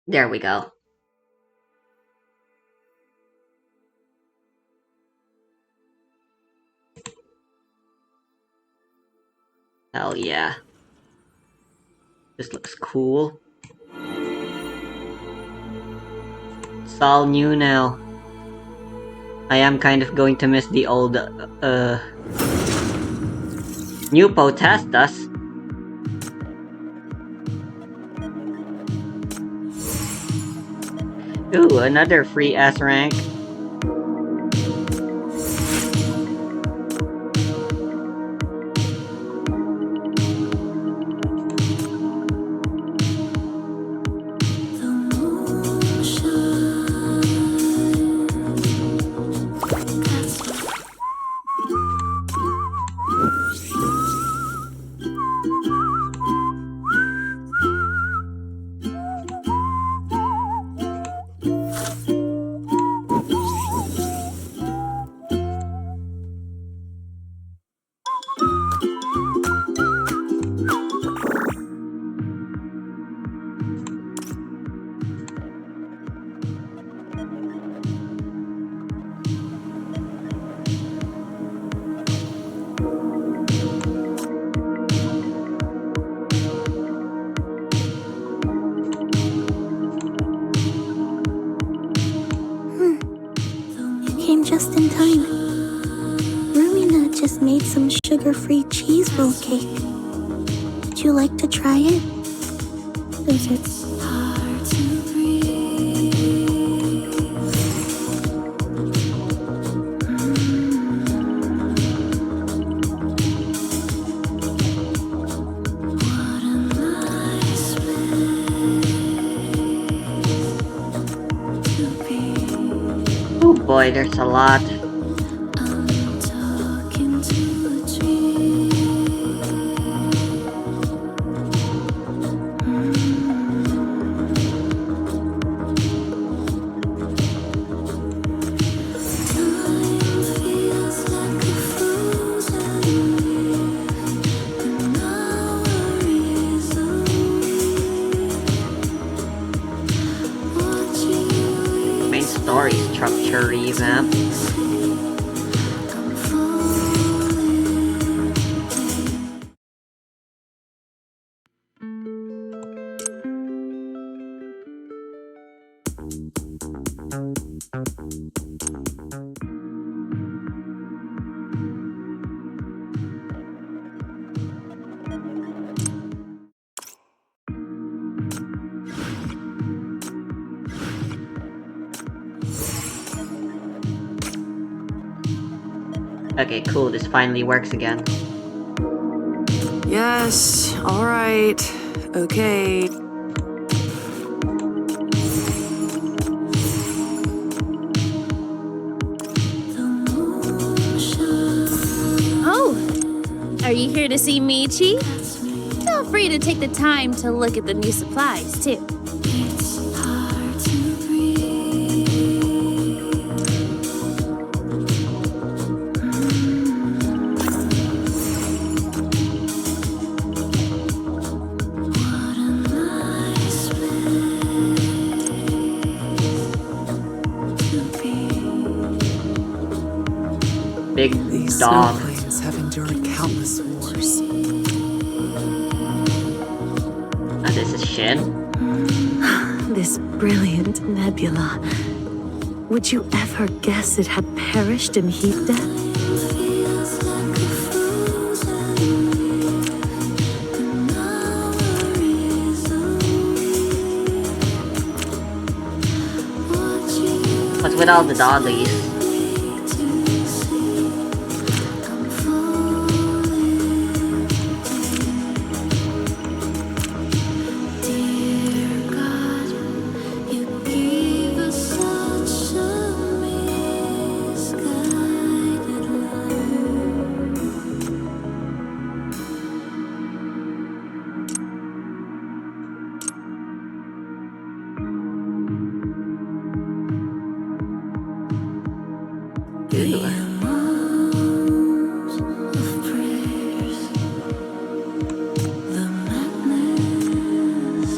There we go. Hell yeah. This looks cool. It's all new now. I am kind of going to miss the old, new Potestas. Ooh, another free S rank. Just in time. Rumina just made some sugar-free cheese roll cake. Would you like to try it? Is it hard to breathe? What a nice place to be. Oh boy, there's a lot. I'm talking to a tree. Time feels like a frozen leaf, and hours away. Watching you Main story structure revamp. Okay, cool, this finally works again. Yes, alright. Okay. Oh, are you here to see Michi? Feel free to take the time to look at the new supplies, too. It's hard to breathe. What a nice place to be. Big These dog. snowflakes have endured countless wars. This is Shin. This brilliant nebula. Would you ever guess it had perished in heat death? Feels like a frozen leaf, and hours away. Watching you What's with all the doggies? to see, I'm falling. Dear God, you gave us such a misguided Ew. The amount of prayers, the madness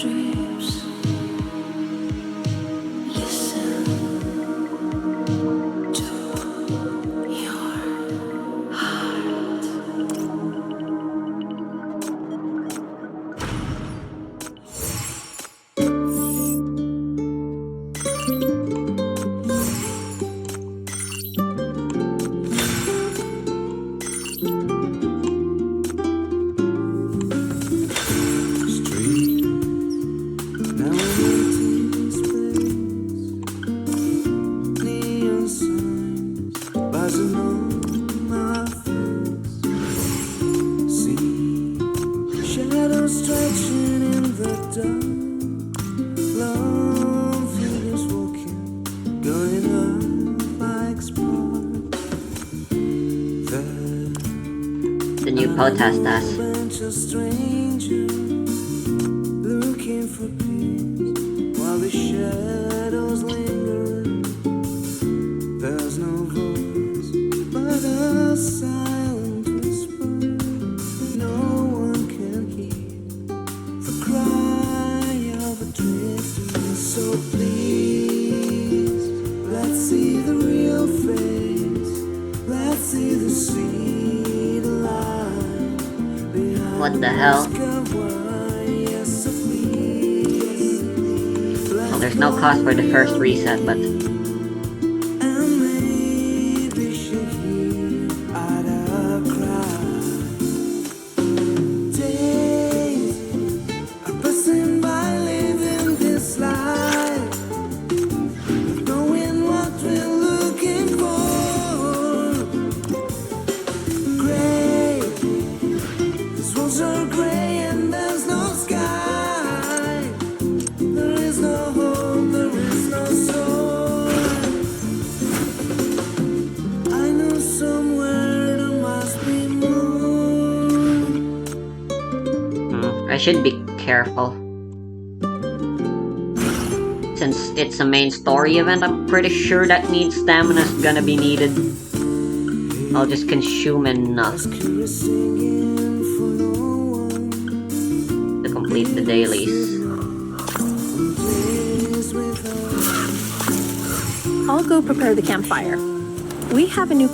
drips. doesn't know my face. See shadows stretching in the dark, long fingers walking, going up like sparks. The new protest us. Bunch of strangers looking for peace while the shadows linger. There's no voice but a silent whisper. No one can hear the cry of a drifter. So please, let's see the real face. Let's see the sweet light behind. What the hell? Well, there's no cost for the first reset, but I should be careful. Since it's a main story event, I'm pretty sure that needs stamina is gonna be needed. I'll just consume enough to complete the dailies. I'll go prepare the campfire. We have a new...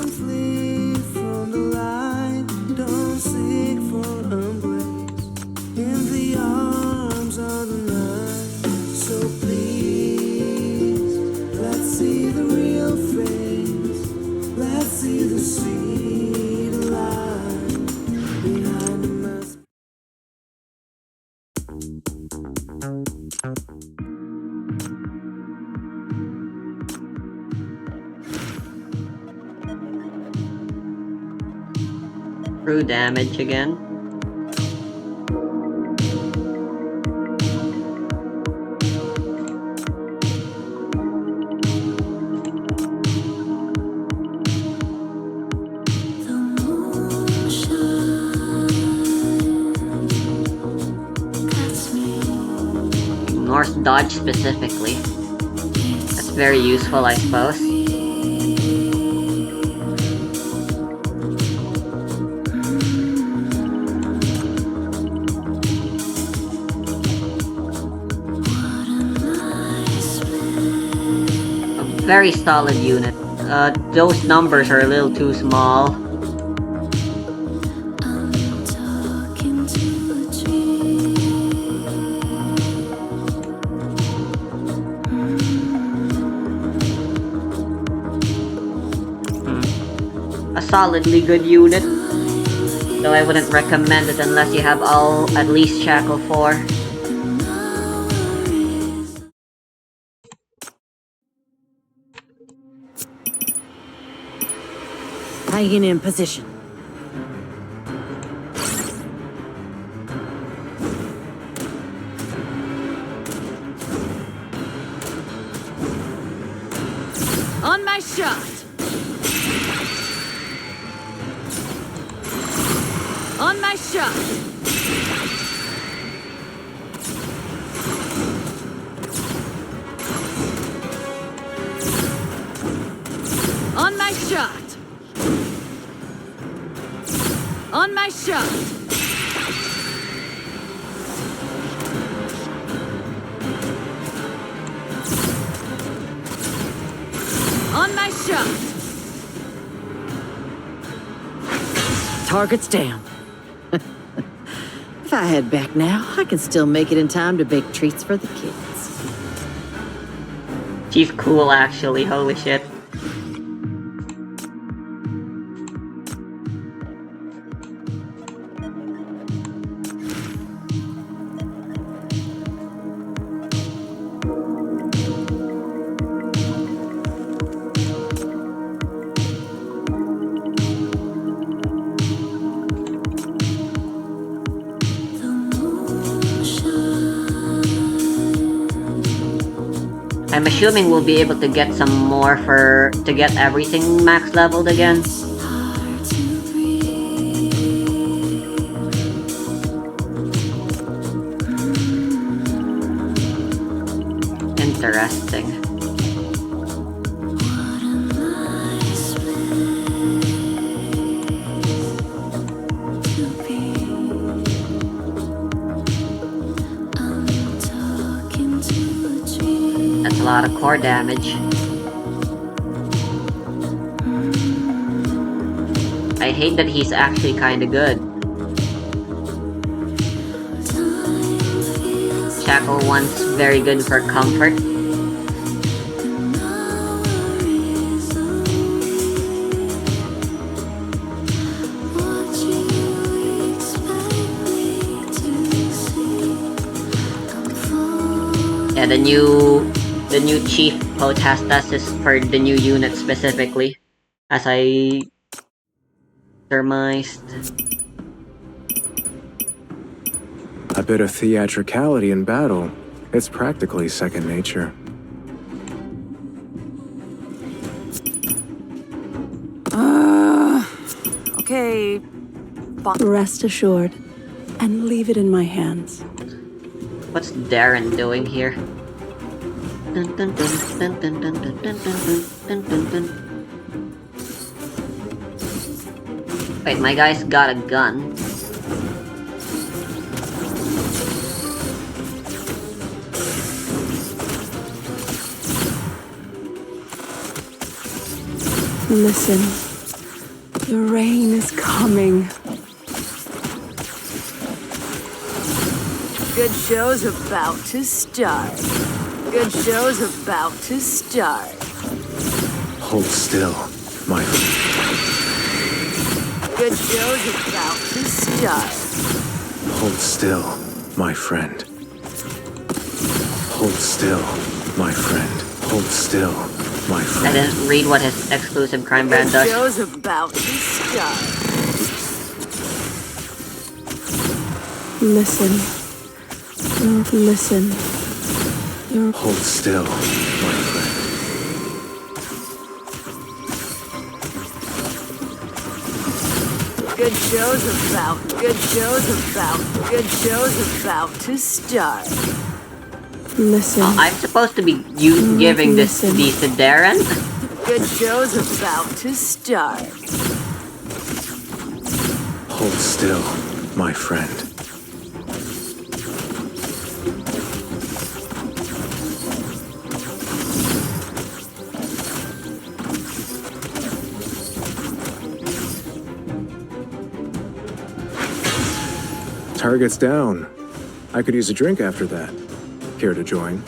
True damage again. North dodge specifically. That's very useful, I suppose. Very solid unit. Those numbers are a little too small. A solidly good unit. Though I wouldn't recommend it unless you have at least Shackle 4. Hanging in position. On my shot. On my shot. On my shot. On my shot! On my shot! Target's down. If I head back now, I can still make it in time to bake treats for the kids. She's cool actually, holy shit. I'm assuming we'll be able to get some more to get everything max leveled again. Interesting. That's a lot of core damage. I hate that he's actually kinda good. Shackle 1's very good for comfort. Yeah, the new chief Potestas is for the new unit specifically, as I surmised. A bit of theatricality in battle. It's practically second nature. Okay. Rest assured, and leave it in my hands. What's Darren doing here? Dun, dun, dun, dun, dun, dun, dun, dun, dun, dun, dun. Wait, my guy's got a gun. Listen, the rain is coming. Good show's about to start. Good show's about to start. Hold still, my friend. Good show's about to start. Hold still, my friend. Hold still, my friend. Hold still, my I friend. didn't read what his exclusive crime Good brand does. show's about to start. Listen. Listen. Hold still, my friend. Good show's about to start. Listen. I'm supposed to be giving these to Darren? Good show's about to start. Hold still, my friend. Target's down. I could use a drink after that. Care to join?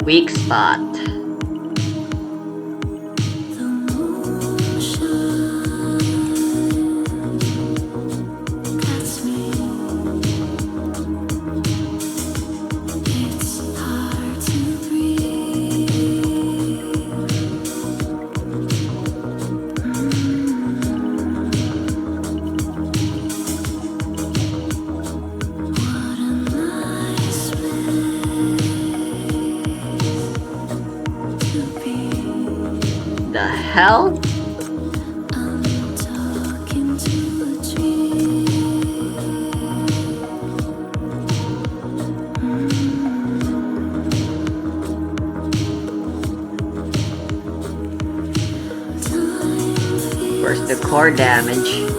Weak spot. The hell? Where's the core damage?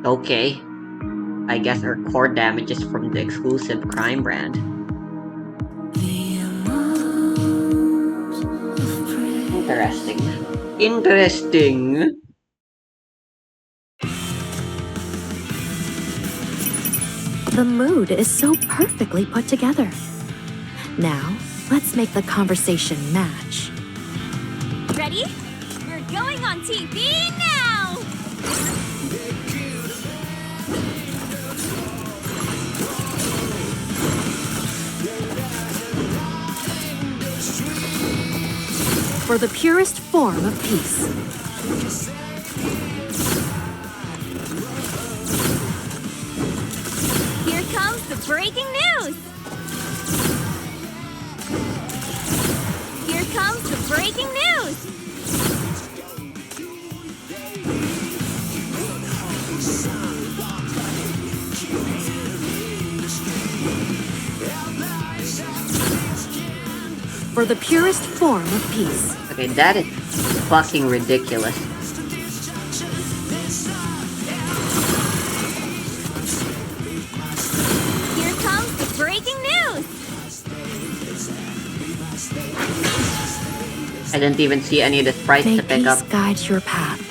Okay. I guess our core damage is from the exclusive crime brand. Interesting. Interesting. The mood is so perfectly put together. Now, let's make the conversation match. Ready? We're going on TV now! For the purest form of peace. Here comes the breaking news! Here comes the breaking news! For the purest form of peace. Okay, that is fucking ridiculous. Here comes the breaking news! I didn't even see any of the sprites May to pick up. peace guide your path.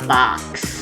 Box.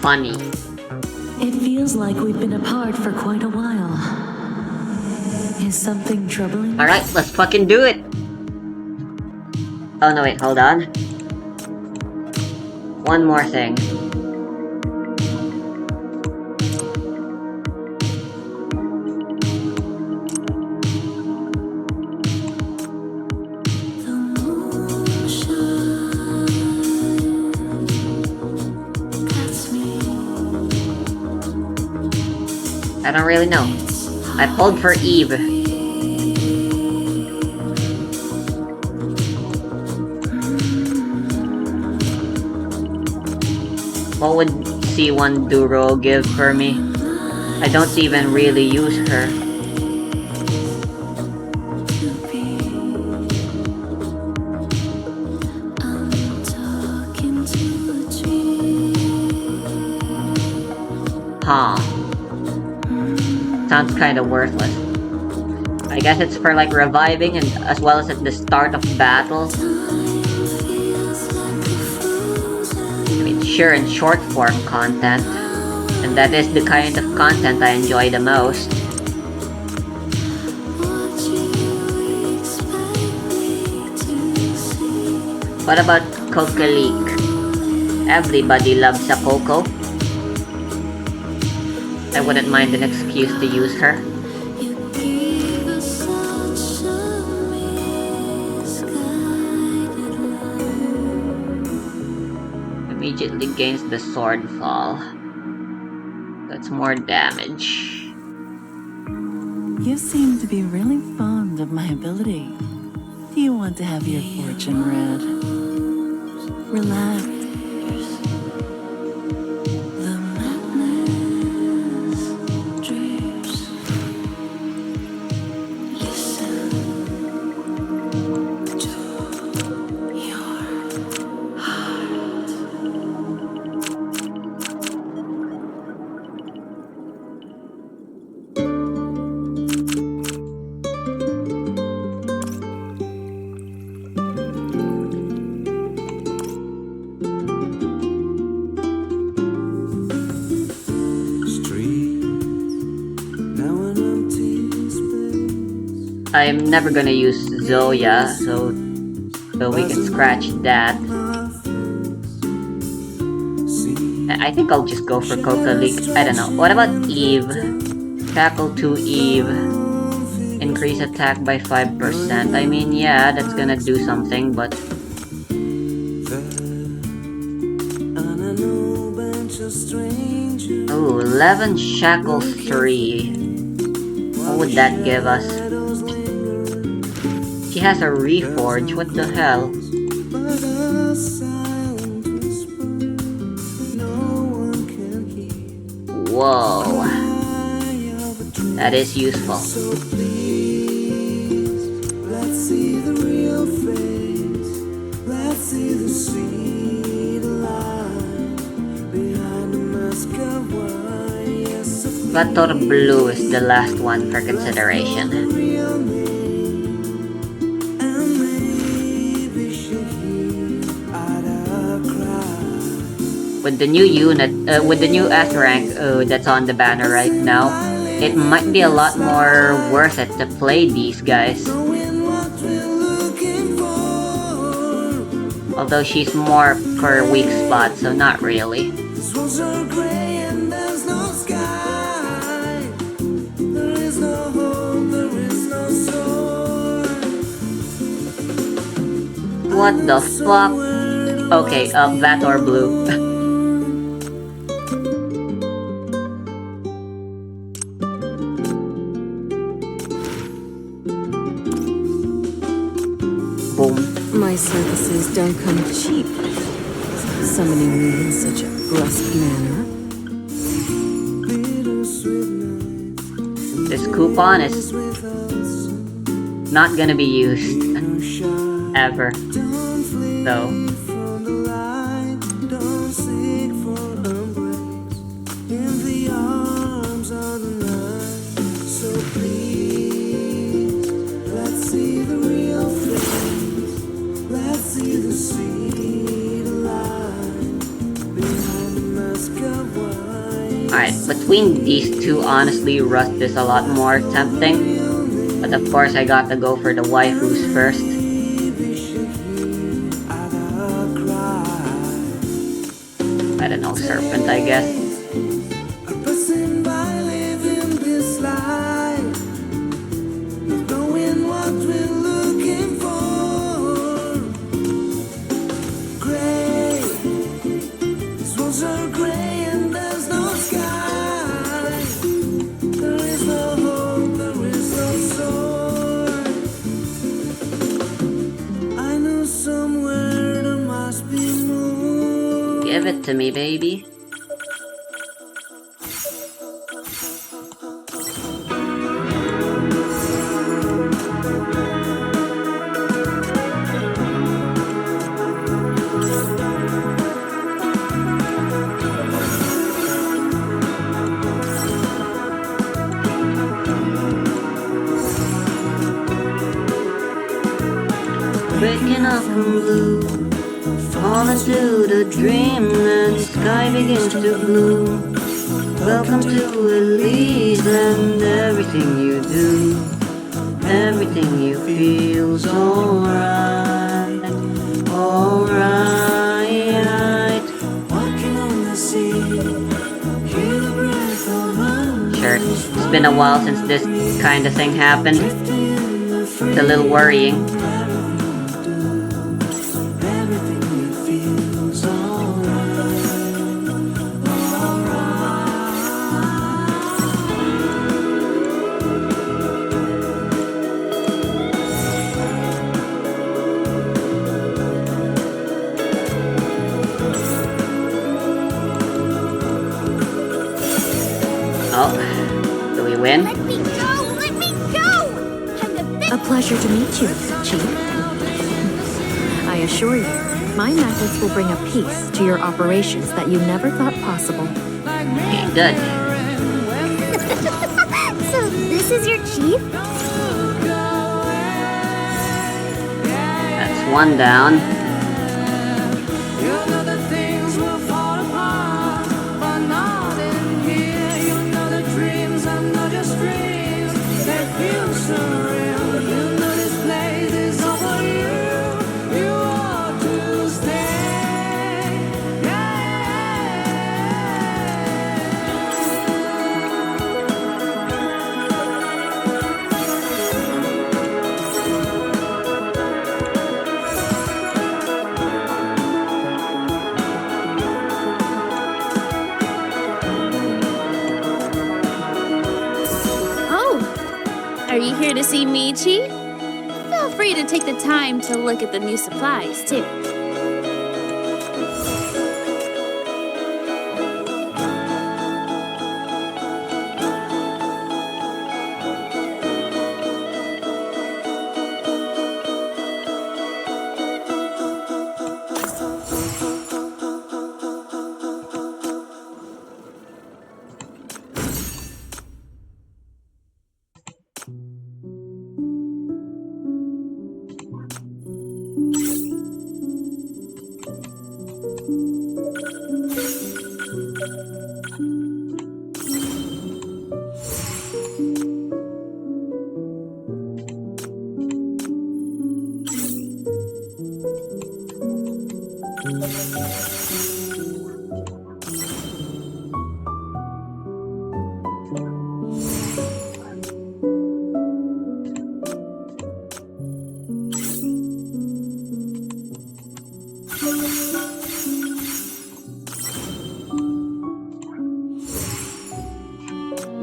Funny. It feels like we've been apart for quite a while. Is something troubling? Alright, let's fucking do it! Oh no, wait, hold on. One more thing. I don't really know. I pulled for Eve. What would C1 Duro give for me? I don't even really use her. Huh. Sounds kinda worthless. I guess it's for like reviving and as well as at the start of battle. I mean, sure, in short form content. And that is the kind of content I enjoy the most. What about Kokalik? Everybody loves a Coco. I wouldn't mind an excuse to use her. Immediately gains the sword fall. That's more damage. You seem to be really fond of my ability. Do you want to have your fortune read? Relax. I'm never gonna use Zoya, so we can scratch that. I think I'll just go for Kokalik. I don't know. What about Eve? Tackle 2 Eve. Increase attack by 5%. I mean, yeah, that's gonna do something, but... Ooh, 11 Shackle 3. What would that give us? She has a Reforge, what the hell? Whoa. That is useful. Vator Blue is the last one for consideration. With the new unit, with the new S rank that's on the banner right now, it might be a lot more worth it to play these guys. Although she's more for weak spot, so not really. What the fuck? Okay, Vator Blue. Boom. My services don't come cheap. Summoning me in such a brusque manner. This coupon is not gonna be used ever, though. Alright, between these two, honestly, Rust is a lot more tempting. But of course, I got to go for the waifus first. I don't know, Serpent, I guess. Give it to me, baby. Waking up from blue, fall into the dreamland, sky begins to bloom. Welcome to Elise and everything you do, everything you feel's alright, alright. Walking on the sea, hear the breath of moon. Sure, it's been a while since this kind of thing happened. It's a little worrying. Oh, do we win? Let me go! Let me go! I'm the best. A pleasure to meet you, Chief. I assure you, my methods will bring a peace to your operations that you never thought possible. Okay, good. So this is your chief? That's one down. You know that things will fall apart, but not in here. You know the dreams are not just dreams, they feel surreal. You know this place is all for you. You ought to stay. Oh, are you here to see Michi? Feel free to take the time to look at the new supplies, too.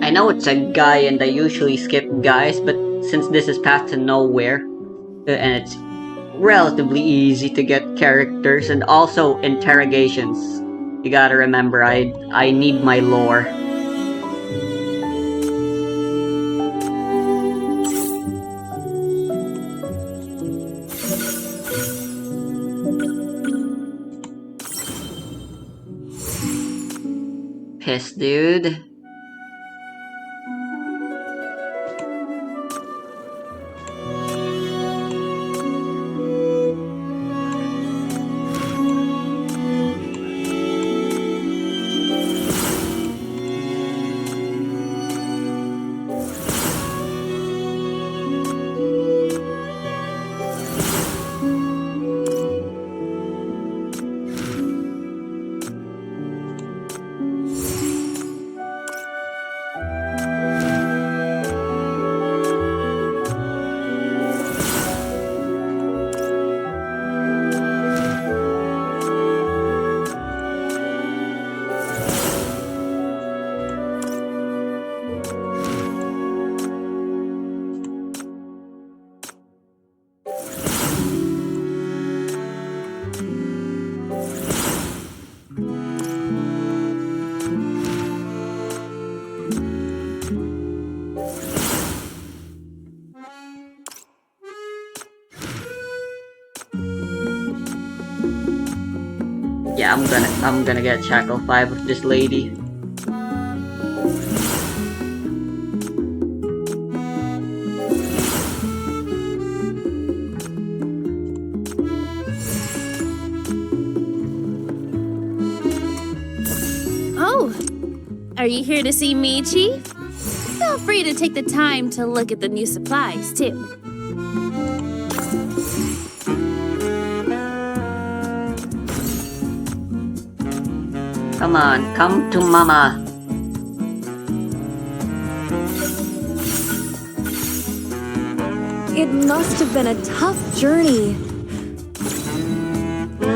I know it's a guy and I usually skip guys, but since this is Path to Nowhere, and it's relatively easy to get characters and also interrogations, you gotta remember I need my lore. Piss, dude. I'm gonna get Shackle 5 of this lady. Oh, are you here to see me, Chief? Feel free to take the time to look at the new supplies, too. Come on, come to mama. It must have been a tough journey.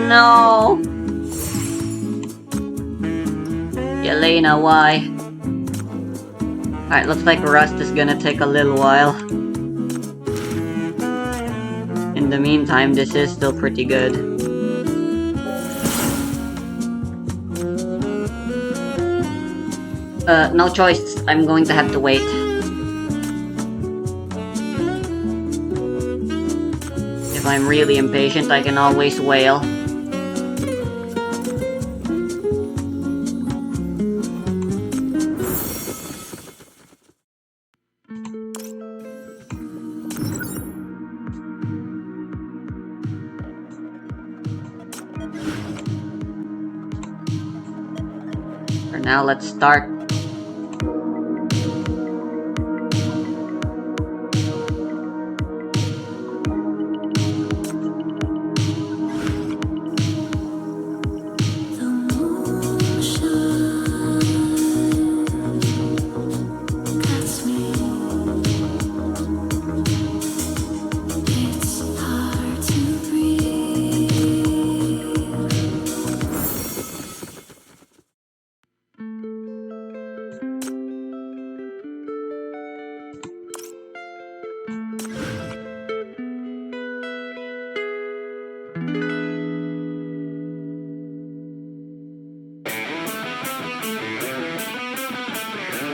No! Yelena, why? Alright, looks like Rust is gonna take a little while. In the meantime, this is still pretty good. No choice. I'm going to have to wait. If I'm really impatient, I can always wail. For now, let's start.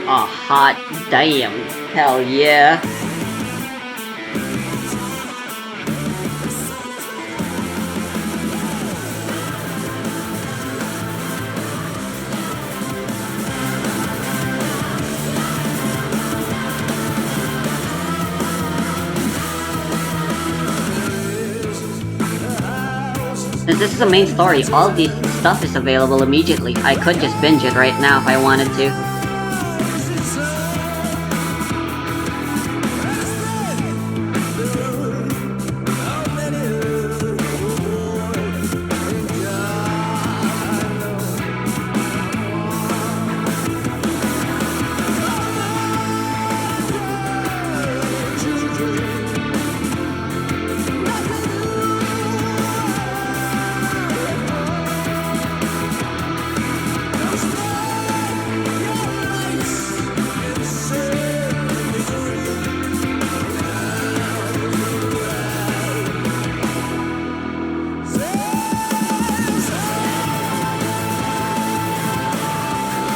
Oh, hot damn. Hell yeah. Since this is a main story, all this stuff is available immediately. I could just binge it right now if I wanted to.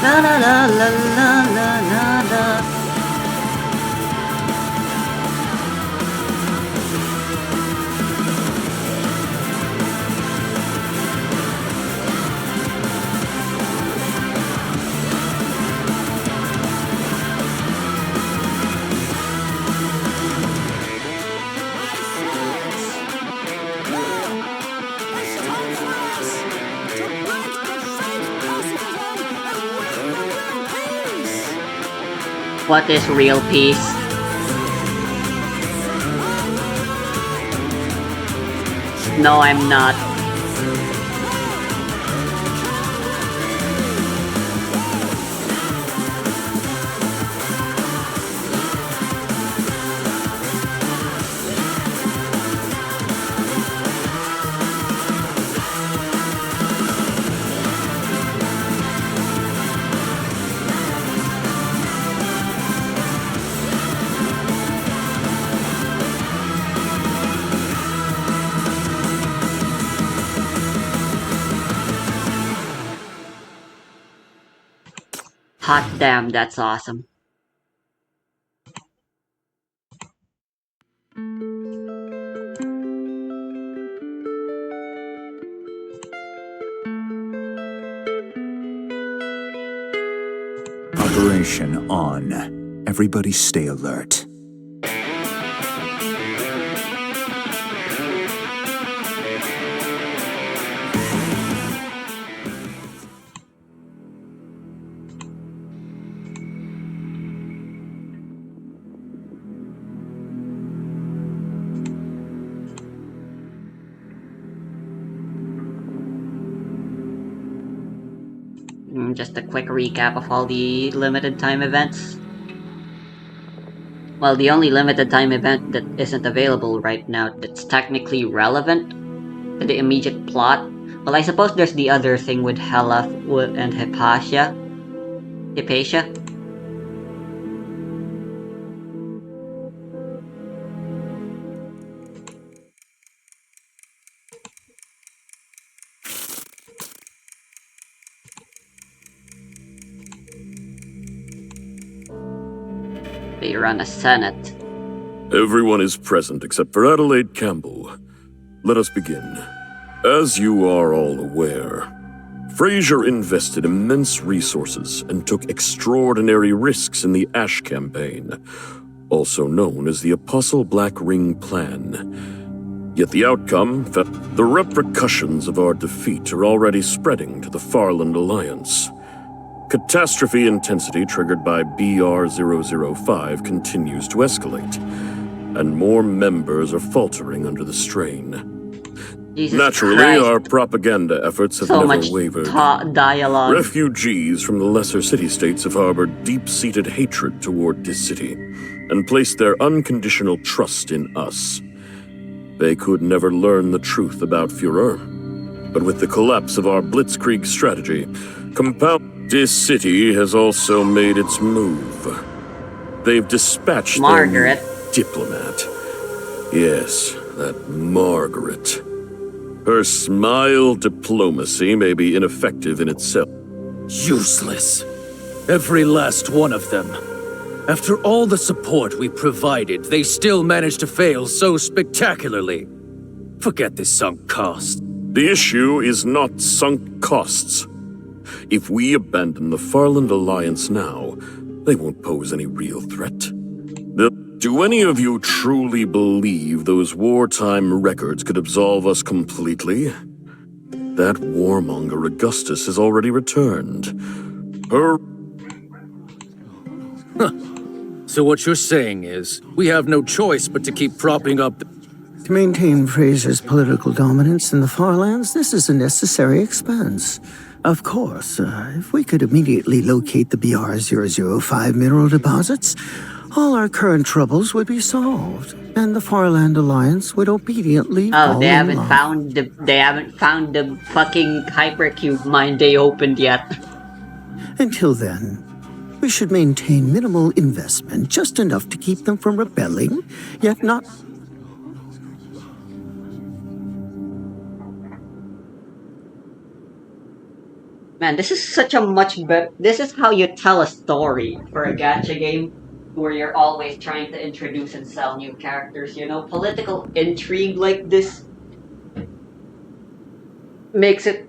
La la la la la la la la. What is real peace? No, I'm not. Hot damn, that's awesome. Operation on. Everybody stay alert. Just a quick recap of all the limited time events. Well, the only limited time event that isn't available right now that's technically relevant to the immediate plot. Well, I suppose there's the other thing with Hela and Hypatia. They run a senate. Everyone is present except for Adelaide Campbell. Let us begin. As you are all aware, Fraser invested immense resources and took extraordinary risks in the Ash Campaign, also known as the Apostle Black Ring Plan. Yet the outcome, the repercussions of our defeat are already spreading to the Farland Alliance. Catastrophe intensity triggered by BR-005 continues to escalate, and more members are faltering under the strain. Jesus Naturally, Christ. our propaganda efforts have So never much wavered. dialogue. Refugees from the lesser city-states have harbored deep-seated hatred toward this city, and placed their unconditional trust in us. They could never learn the truth about Führer, but with the collapse of our Blitzkrieg strategy, this city has also made its move. They've dispatched Margaret. their diplomat. Yes, that Margaret. Her smile diplomacy may be ineffective in itself. Useless. Every last one of them. After all the support we provided, they still managed to fail so spectacularly. Forget the sunk cost. The issue is not sunk costs. If we abandon the Farland Alliance now, they won't pose any real threat. Do any of you truly believe those wartime records could absolve us completely? That warmonger Augustus has already returned. So what you're saying is, we have no choice but to keep propping up To maintain Fraser's political dominance in the Farlands, this is a necessary expense. Of course, if we could immediately locate the BR-005 mineral deposits, all our current troubles would be solved, and the Farland Alliance would obediently Oh, fall they in haven't line. found the fucking hypercube mine they opened yet. Until then, we should maintain minimal investment, just enough to keep them from rebelling, yet not... Man, this is such a much better. This is how you tell a story for a gacha game, where you're always trying to introduce and sell new characters. You know, political intrigue like this makes it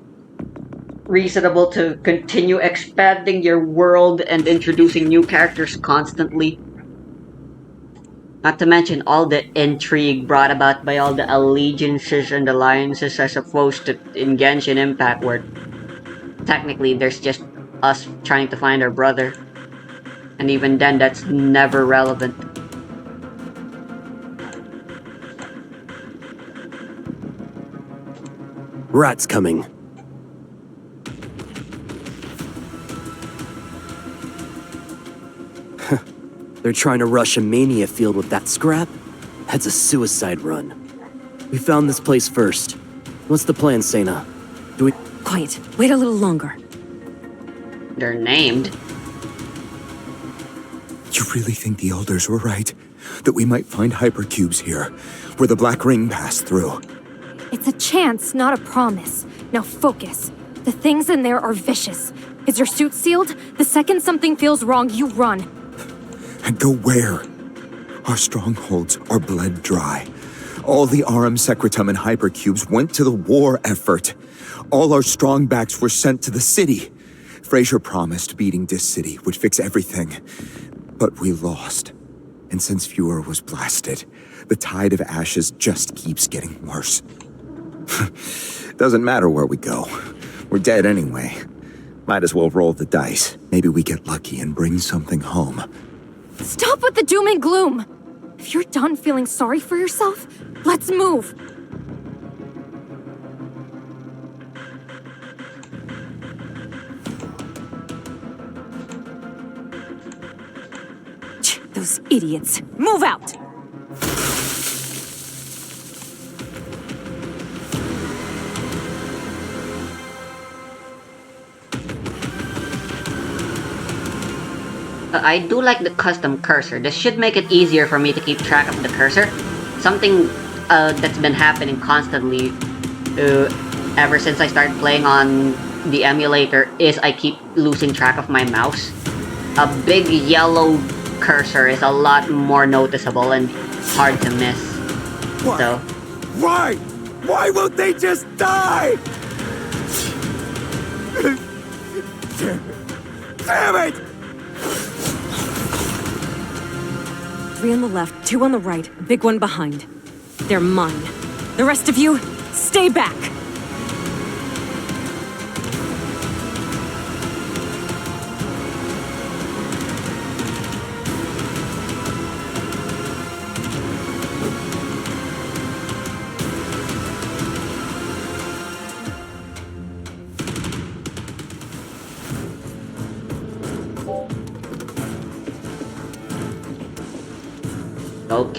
reasonable to continue expanding your world and introducing new characters constantly. Not to mention all the intrigue brought about by all the allegiances and alliances as opposed to in Genshin Impact, where technically there's just us trying to find our brother. And even then, that's never relevant. Rats coming. They're trying to rush a mania field with that scrap? That's a suicide run. We found this place first. What's the plan, Sena? Do we... Quiet. Wait a little longer. They're named. You really think the Elders were right? That we might find hypercubes here, where the Black Ring passed through? It's a chance, not a promise. Now focus. The things in there are vicious. Is your suit sealed? The second something feels wrong, you run. And go where? Our strongholds are bled dry. All the Arum Secretum and hypercubes went to the war effort. All our strongbacks were sent to the city. Fraser promised beating Dis City would fix everything, but we lost. And since Viewer was blasted, the tide of ashes just keeps getting worse. Doesn't matter where we go. We're dead anyway. Might as well roll the dice. Maybe we get lucky and bring something home. Stop with the doom and gloom! If you're done feeling sorry for yourself, let's move! Those idiots. Move out! I do like the custom cursor. This should make it easier for me to keep track of the cursor. Something that's been happening constantly ever since I started playing on the emulator is I keep losing track of my mouse. A big yellow cursor is a lot more noticeable and hard to miss. Why? So, Why? Why won't they just die? Damn it! 3 on the left, 2 on the right, a big one behind. They're mine. The rest of you, stay back!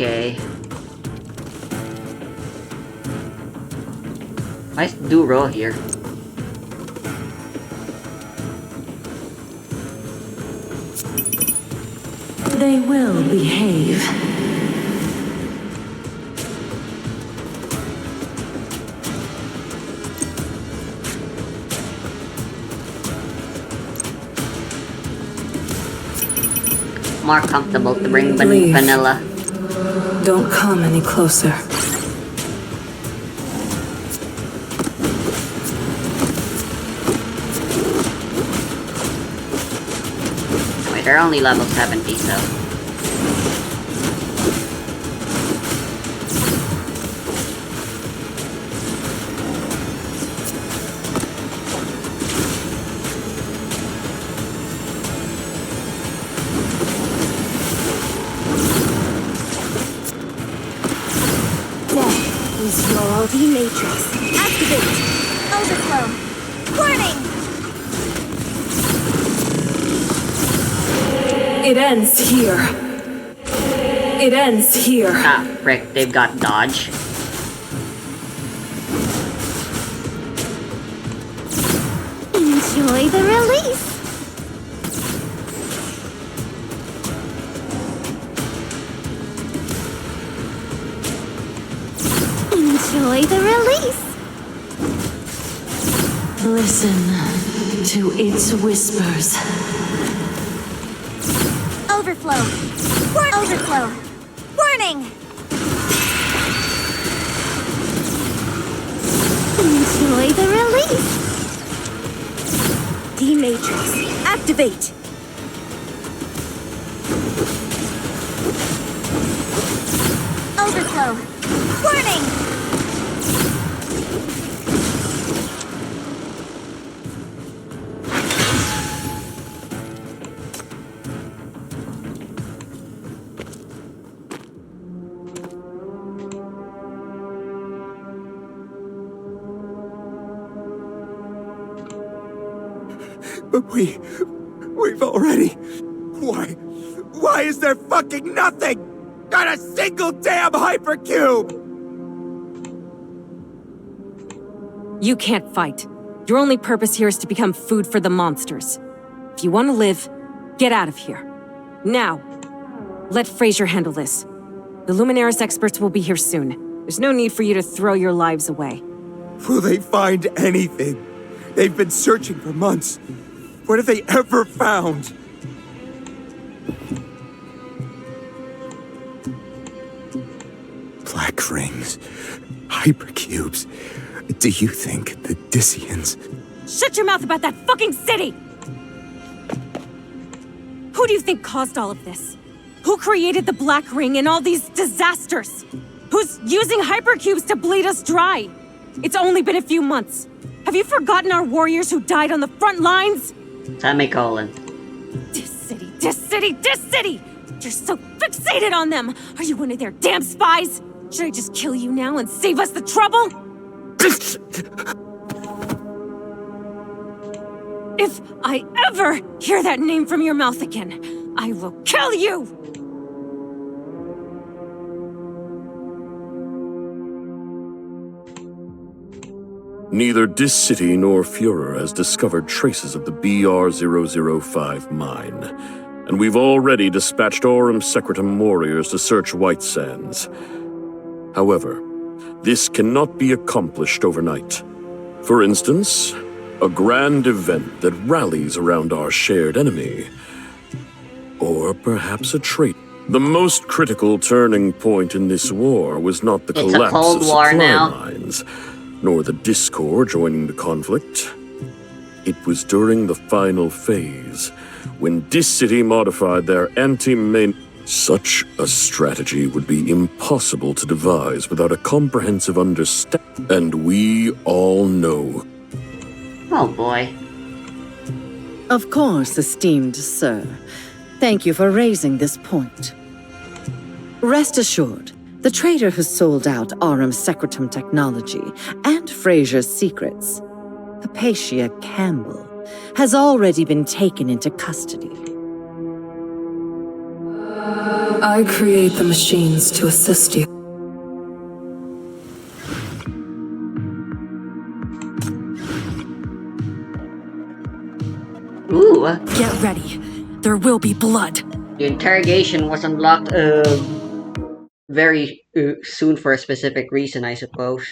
okay. Nice do-roll here. They will behave. More comfortable to bring Leave. vanilla. Don't come any closer. Wait, they're only level 70, so... The Matrix. Activate. Overflow. Warning! It ends here. It ends here. Ah, frick, they've got dodge. Enjoy the release. Enjoy the release. Listen to its whispers. Overflow. Overflow. Warning. Enjoy the release. D-Matrix. Activate. Overflow. Warning. But we've already... Why is there fucking nothing? Not a single damn hypercube! You can't fight. Your only purpose here is to become food for the monsters. If you want to live, get out of here. Now, let Fraser handle this. The Luminaris experts will be here soon. There's no need for you to throw your lives away. Will they find anything? They've been searching for months. What have they ever found? Black rings. Hypercubes. Do you think the Dissians... Shut your mouth about that fucking city! Who do you think caused all of this? Who created the Black Ring and all these disasters? Who's using hypercubes to bleed us dry? It's only been a few months. Have you forgotten our warriors who died on the front lines? Semicolon. Dis City, Dis City, Dis City! You're so fixated on them! Are you one of their damn spies? Should I just kill you now and save us the trouble? If I ever hear that name from your mouth again, I will kill you! Neither Dis City nor Führer has discovered traces of the BR-005 mine, and we've already dispatched Aurum Secretum warriors to search White Sands. However, this cannot be accomplished overnight. For instance, a grand event that rallies around our shared enemy. Or perhaps a trait. The most critical turning point in this war was not the It's a collapse Cold of War supply now. lines, nor the Discord joining the conflict. It was during the final phase, when Dis City modified their anti-main. Such a strategy would be impossible to devise without a comprehensive understanding, and we all know. Oh boy. Of course, esteemed sir. Thank you for raising this point. Rest assured, the traitor who sold out Aurum Secretum technology and Fraser's secrets, Hypatia Campbell, has already been taken into custody. I create the machines to assist you. Ooh. Get ready. There will be blood. The interrogation was unlocked very soon for a specific reason, I suppose.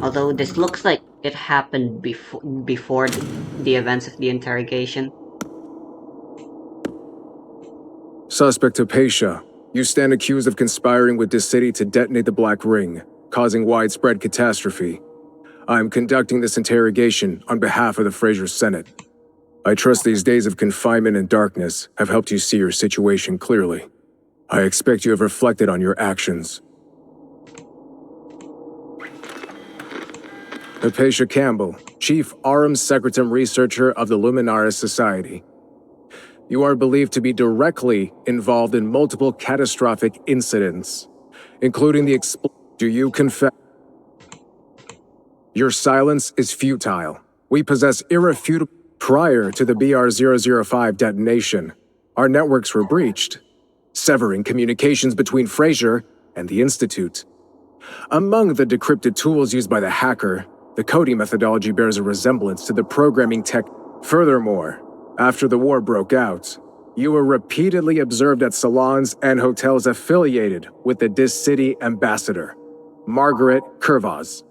Although this looks like it happened before the events of the interrogation. Suspect Hypatia, you stand accused of conspiring with Dis City to detonate the Black Ring, causing widespread catastrophe. I am conducting this interrogation on behalf of the Fraser Senate. I trust these days of confinement and darkness have helped you see your situation clearly. I expect you have reflected on your actions. Hypatia Campbell, Chief Aurum Secretum Researcher of the Luminaris Society. You are believed to be directly involved in multiple catastrophic incidents, including the Do you confess? Your silence is futile. We possess irrefutable. Prior to the BR-005 detonation, our networks were breached, severing communications between Fraser and the Institute. Among the decrypted tools used by the hacker, the coding methodology bears a resemblance to the programming tech. Furthermore, after the war broke out, you were repeatedly observed at salons and hotels affiliated with the Dis City ambassador, Margaret Kurvaz.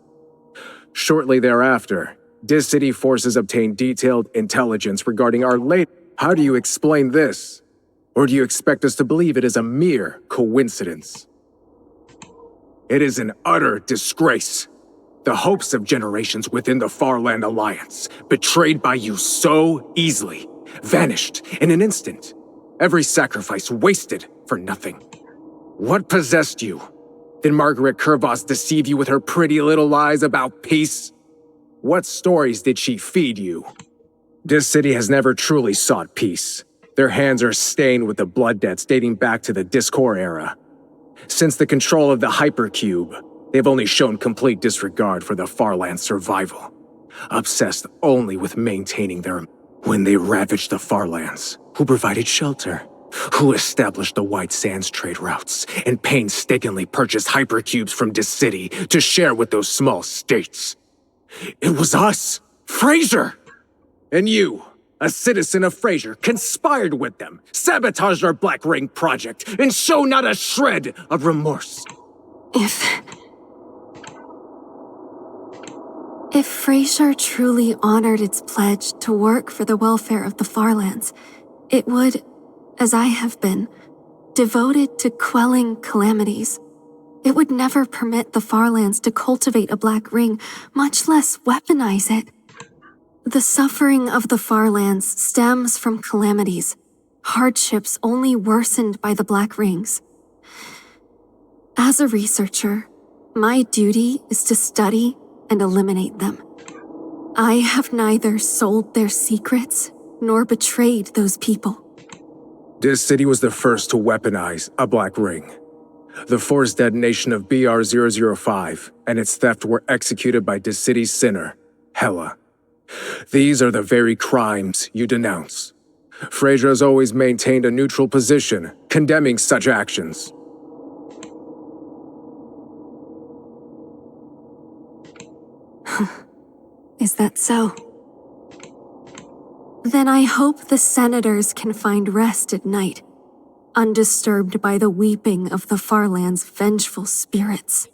Shortly thereafter, Dis City forces obtained detailed intelligence regarding our late. How do you explain this? Or do you expect us to believe it is a mere coincidence? It is an utter disgrace. The hopes of generations within the Farland Alliance, betrayed by you so easily, vanished in an instant. Every sacrifice wasted for nothing. What possessed you? Did Margaret Kurvaz deceive you with her pretty little lies about peace? What stories did she feed you? Dis City has never truly sought peace. Their hands are stained with the blood debts dating back to the Discord era. Since the control of the Hypercube, they've only shown complete disregard for the Farland's survival, obsessed only with maintaining their. When they ravaged the Farlands, who provided shelter, who established the White Sands trade routes, and painstakingly purchased hypercubes from Dis City to share with those small states. It was us, Fraser! And you, a citizen of Fraser, conspired with them, sabotaged our Black Ring project, and show not a shred of remorse. If Fraser truly honored its pledge to work for the welfare of the Farlands, it would, as I have been, devoted to quelling calamities. It would never permit the Farlands to cultivate a black ring, much less weaponize it. The suffering of the Farlands stems from calamities, hardships only worsened by the black rings. As a researcher, my duty is to study and eliminate them. I have neither sold their secrets nor betrayed those people. This city was the first to weaponize a black ring. The forced detonation of BR-005 and its theft were executed by this city's sinner, Hela. These are the very crimes you denounce. Fraser has always maintained a neutral position, condemning such actions. Is that so? Then I hope the senators can find rest at night, undisturbed by the weeping of the Farland's vengeful spirits.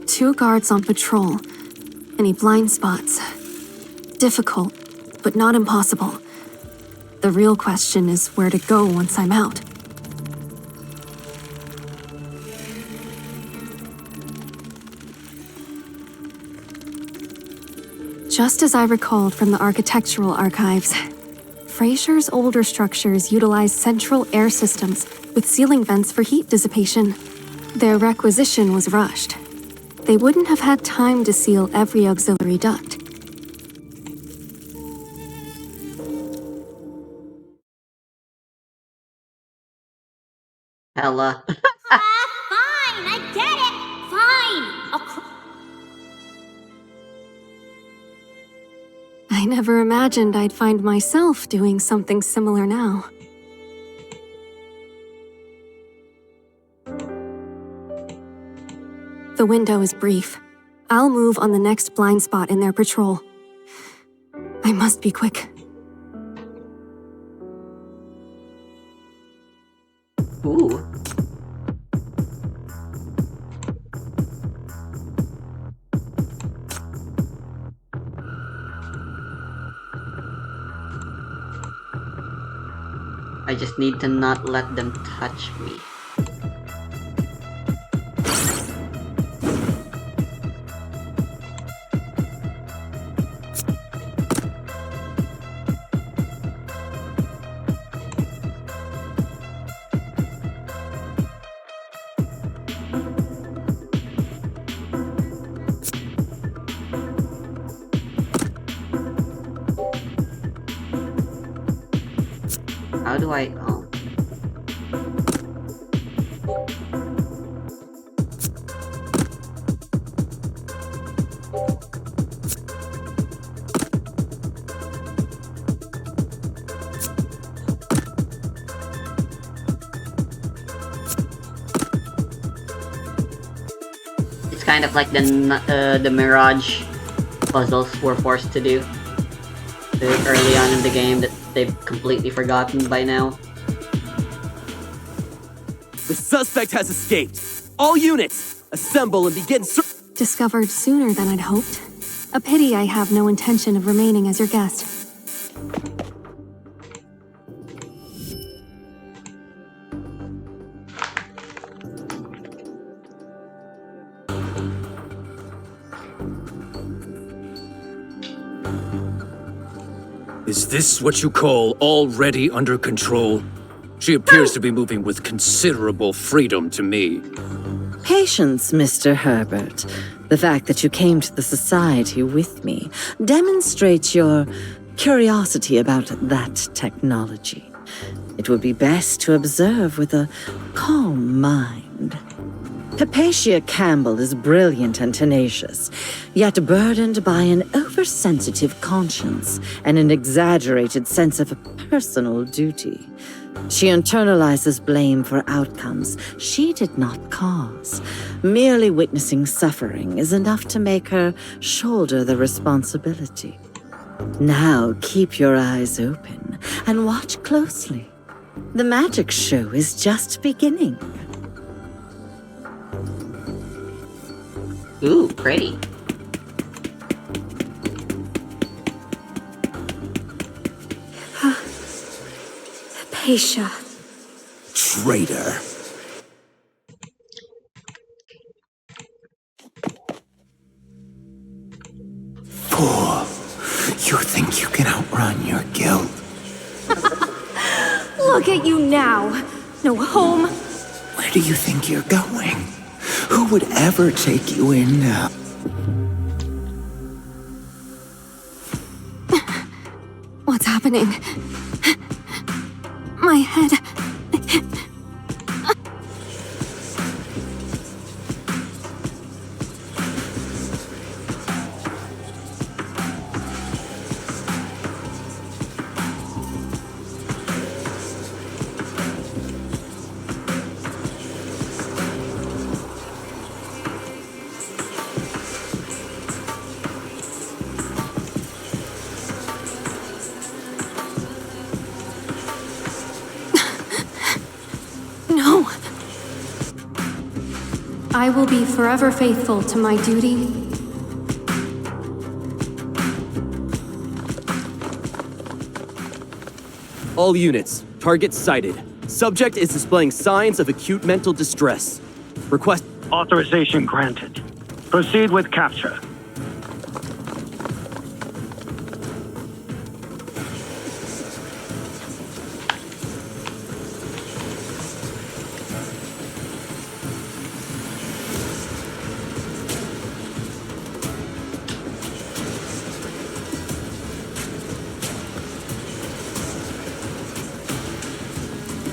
Two guards on patrol. Any blind spots? Difficult, but not impossible. The real question is where to go once I'm out. Just as I recalled from the architectural archives, Fraser's older structures utilized central air systems with ceiling vents for heat dissipation. Their requisition was rushed. They wouldn't have had time to seal every auxiliary duct. Hella. Fine, I get it. Fine. I never imagined I'd find myself doing something similar now. The window is brief. I'll move on the next blind spot in their patrol. I must be quick. Ooh. I just need to not let them touch me. How do I... Oh. It's kind of like the Mirage puzzles we're forced to do early on in the game that they've completely forgotten by now. The suspect has escaped. All units, assemble and begin Discovered sooner than I'd hoped. A pity I have no intention of remaining as your guest. Is this what you call already under control? She appears to be moving with considerable freedom to me. Patience, Mr. Herbert. The fact that you came to the Society with me demonstrates your curiosity about that technology. It would be best to observe with a calm mind. Hypatia Campbell is brilliant and tenacious, yet burdened by an oversensitive conscience and an exaggerated sense of personal duty. She internalizes blame for outcomes she did not cause. Merely witnessing suffering is enough to make her shoulder the responsibility. Now keep your eyes open and watch closely. The magic show is just beginning. Ooh, pretty. Aisha. Traitor. Fool. You think you can outrun your guilt? Look at you now. No home. Where do you think you're going? Who would ever take you in now? What's happening? My head. No. I will be forever faithful to my duty. All units, target sighted. Subject is displaying signs of acute mental distress. Request authorization granted. Proceed with capture.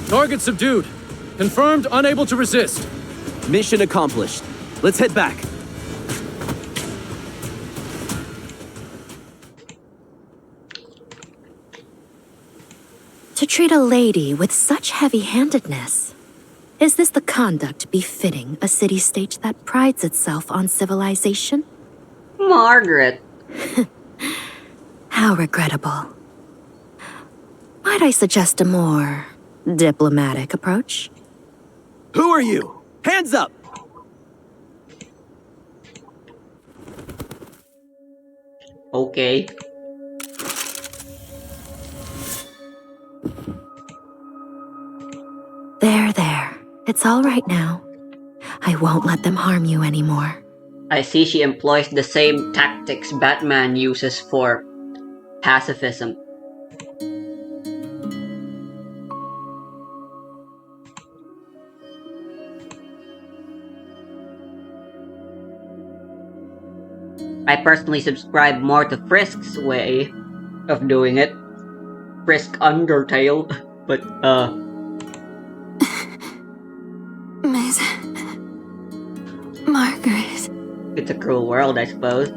Target subdued. Confirmed unable to resist. Mission accomplished. Let's head back. To treat a lady with such heavy-handedness. Is this the conduct befitting a city-state that prides itself on civilization? Margaret. How regrettable. Might I suggest a more diplomatic approach? Who are you? Hands up! Okay. There. It's all right now. I won't let them harm you anymore. I see she employs the same tactics Batman uses for pacifism. I personally subscribe more to Frisk's way of doing it. Frisk Undertale, but Miss Margaret. it's a cruel world, I suppose.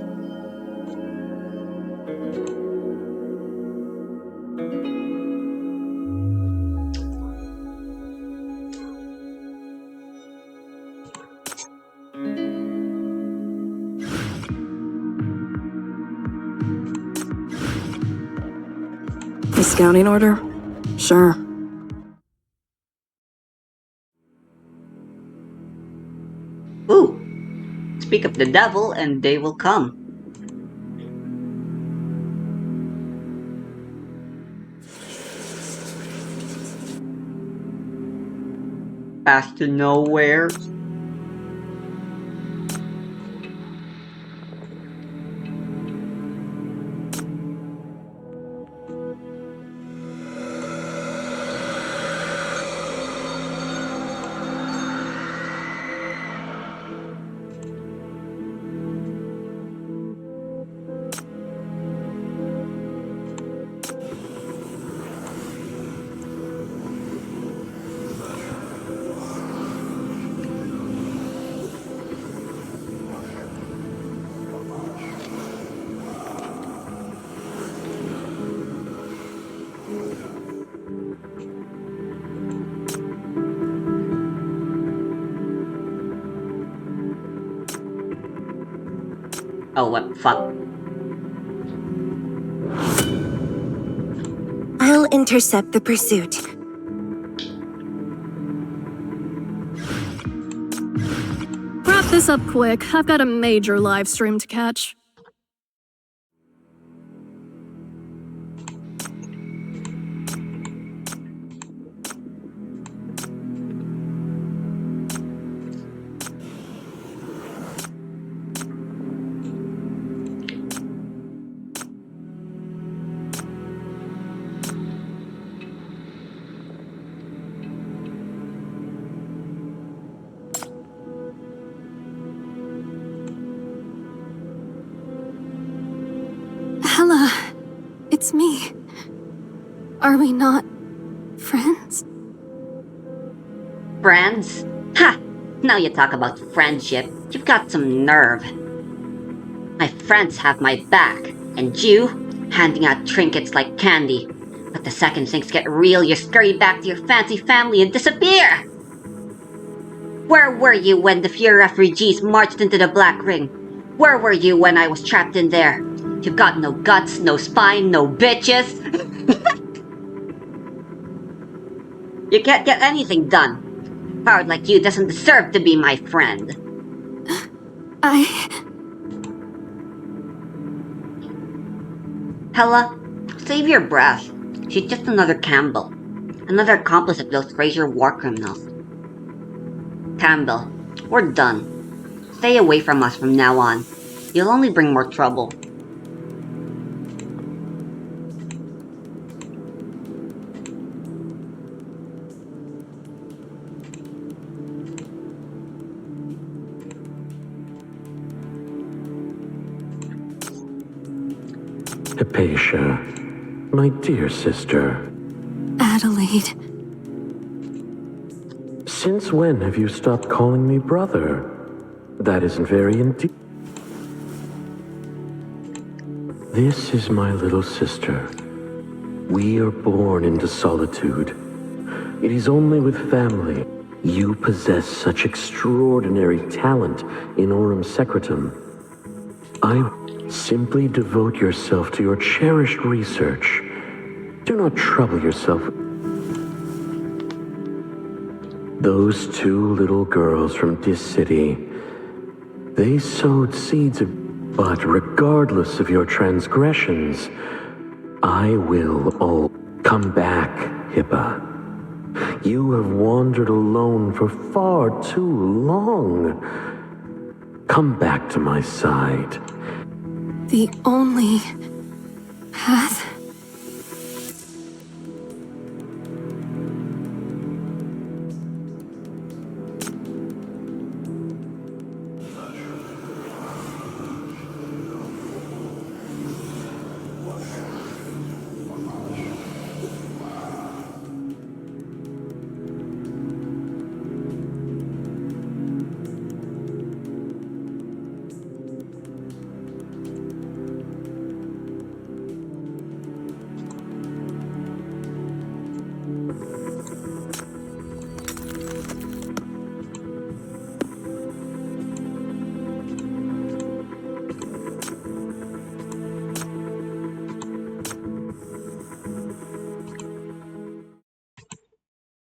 A scouting order? Sure. Ooh! Speak of the devil and they will come. Path to nowhere. Oh, what? Fuck. I'll intercept the pursuit. Wrap this up quick. I've got a major live stream to catch. Hella, it's me. Are we not friends? Friends? Ha! Now you talk about friendship. You've got some nerve. My friends have my back, and you, handing out trinkets like candy. But the second things get real, you scurry back to your fancy family and disappear! Where were you when the few refugees marched into the Black Ring? Where were you when I was trapped in there? You've got no guts, no spine, no bitches! You can't get anything done. Howard like you doesn't deserve to be my friend. Hella, save your breath. She's just another Campbell. Another accomplice of those Fraser war criminals. Campbell, we're done. Stay away from us from now on. You'll only bring more trouble. Hypatia, my dear sister. Adelaide. Since when have you stopped calling me brother? That isn't very indeed. This is my little sister. We are born into solitude. It is only with family. You possess such extraordinary talent in Aurum Secretum. Simply devote yourself to your cherished research. Do not trouble yourself. Those two little girls from this city, they sowed seeds of... But regardless of your transgressions, I will all come back, Hippa. You have wandered alone for far too long. Come back to my side. The only path?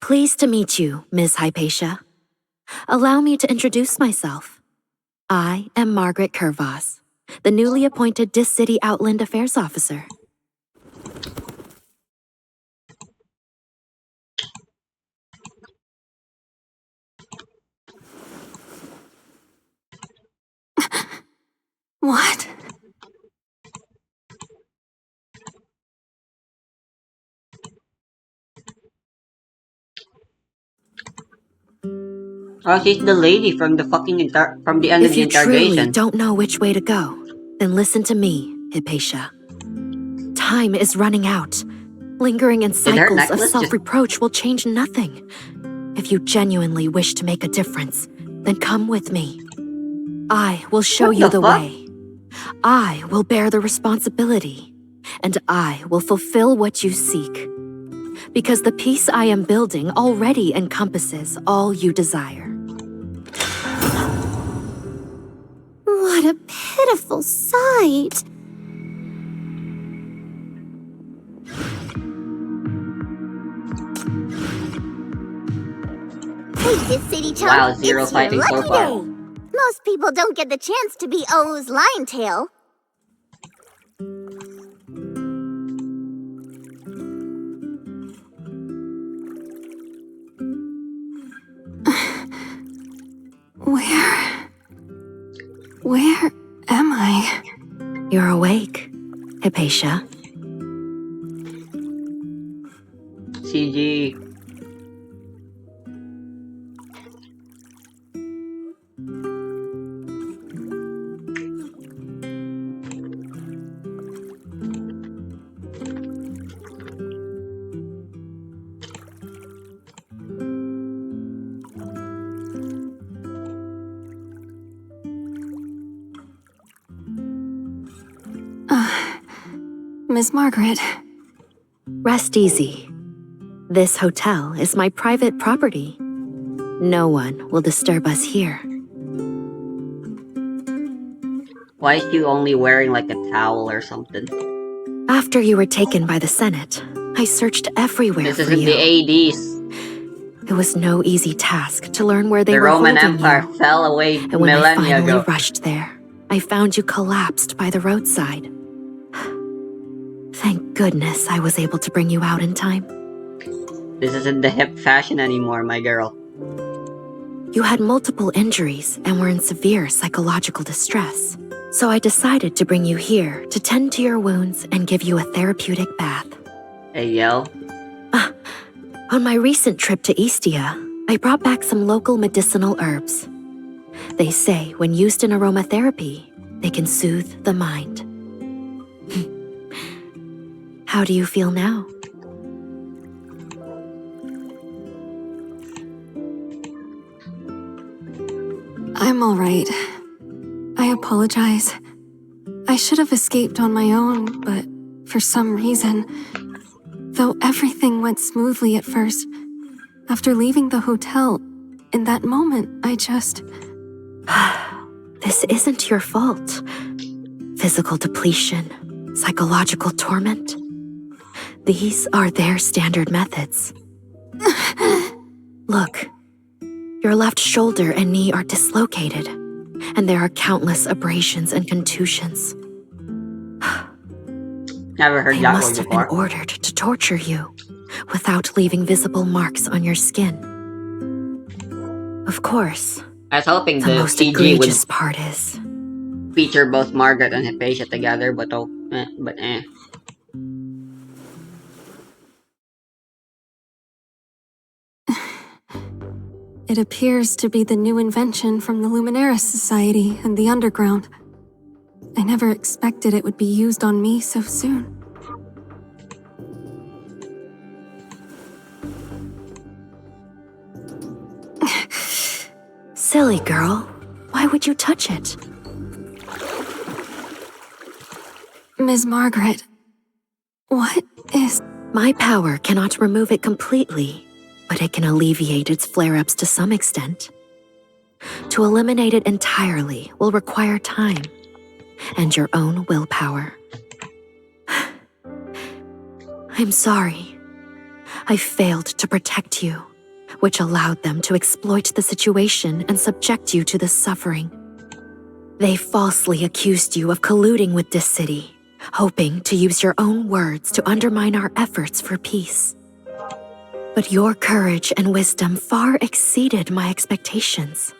Pleased to meet you, Ms. Hypatia. Allow me to introduce myself. I am Margaret Curvas, the newly appointed Dis City Outland Affairs Officer. What? Oh, she's the lady from the fucking from the end of If the you truly interrogation. don't know which way to go, then listen to me, Hypatia. Time is running out. Lingering in her cycles of necklace just- self-reproach will change nothing. If you genuinely wish to make a difference, then come with me. I will show What you the the fuck? way. I will bear the responsibility, and I will fulfill what you seek. Because the peace I am building already encompasses all you desire. What a pity pitiful sight. Hey, this city chump. Wow, zero it's fighting your so lucky far. day. Most people don't get the chance to be O's lion tail. Where am I? You're awake, Hypatia. CG. Miss Margaret. Rest easy. This hotel is my private property. No one will disturb us here. Why is she only wearing like a towel or something? After you were taken by the Senate, I searched everywhere This for isn't you. the 80s. It was no easy task to learn where they The were Roman holding Empire you. fell away And when I millennia finally ago. rushed there, I found you collapsed by the roadside. Thank goodness I was able to bring you out in time. This isn't the hip fashion anymore, my girl. You had multiple injuries and were in severe psychological distress. So I decided to bring you here to tend to your wounds and give you a therapeutic bath. Hey, yo. On my recent trip to Eastia, I brought back some local medicinal herbs. They say when used in aromatherapy, they can soothe the mind. How do you feel now? I'm all right. I apologize. I should have escaped on my own, but for some reason, though everything went smoothly at first, after leaving the hotel, in that moment, I just... This isn't your fault. Physical depletion, psychological torment. These are their standard methods. Look, your left shoulder and knee are dislocated, and there are countless abrasions and contusions. Never heard They that must one have been before. ordered to torture you without leaving visible marks on your skin. Of course, I was hoping the the most CG egregious would part is feature both Margaret and Hypatia together, but eh. It appears to be the new invention from the Luminaris Society and the Underground. I never expected it would be used on me so soon. silly girl. Why would you touch it? Ms. Margaret, what is... My power cannot remove it completely, but it can alleviate its flare-ups to some extent. To eliminate it entirely will require time and your own willpower. I'm sorry. I failed to protect you, which allowed them to exploit the situation and subject you to this suffering. They falsely accused you of colluding with this city, hoping to use your own words to undermine our efforts for peace. But your courage and wisdom far exceeded my expectations.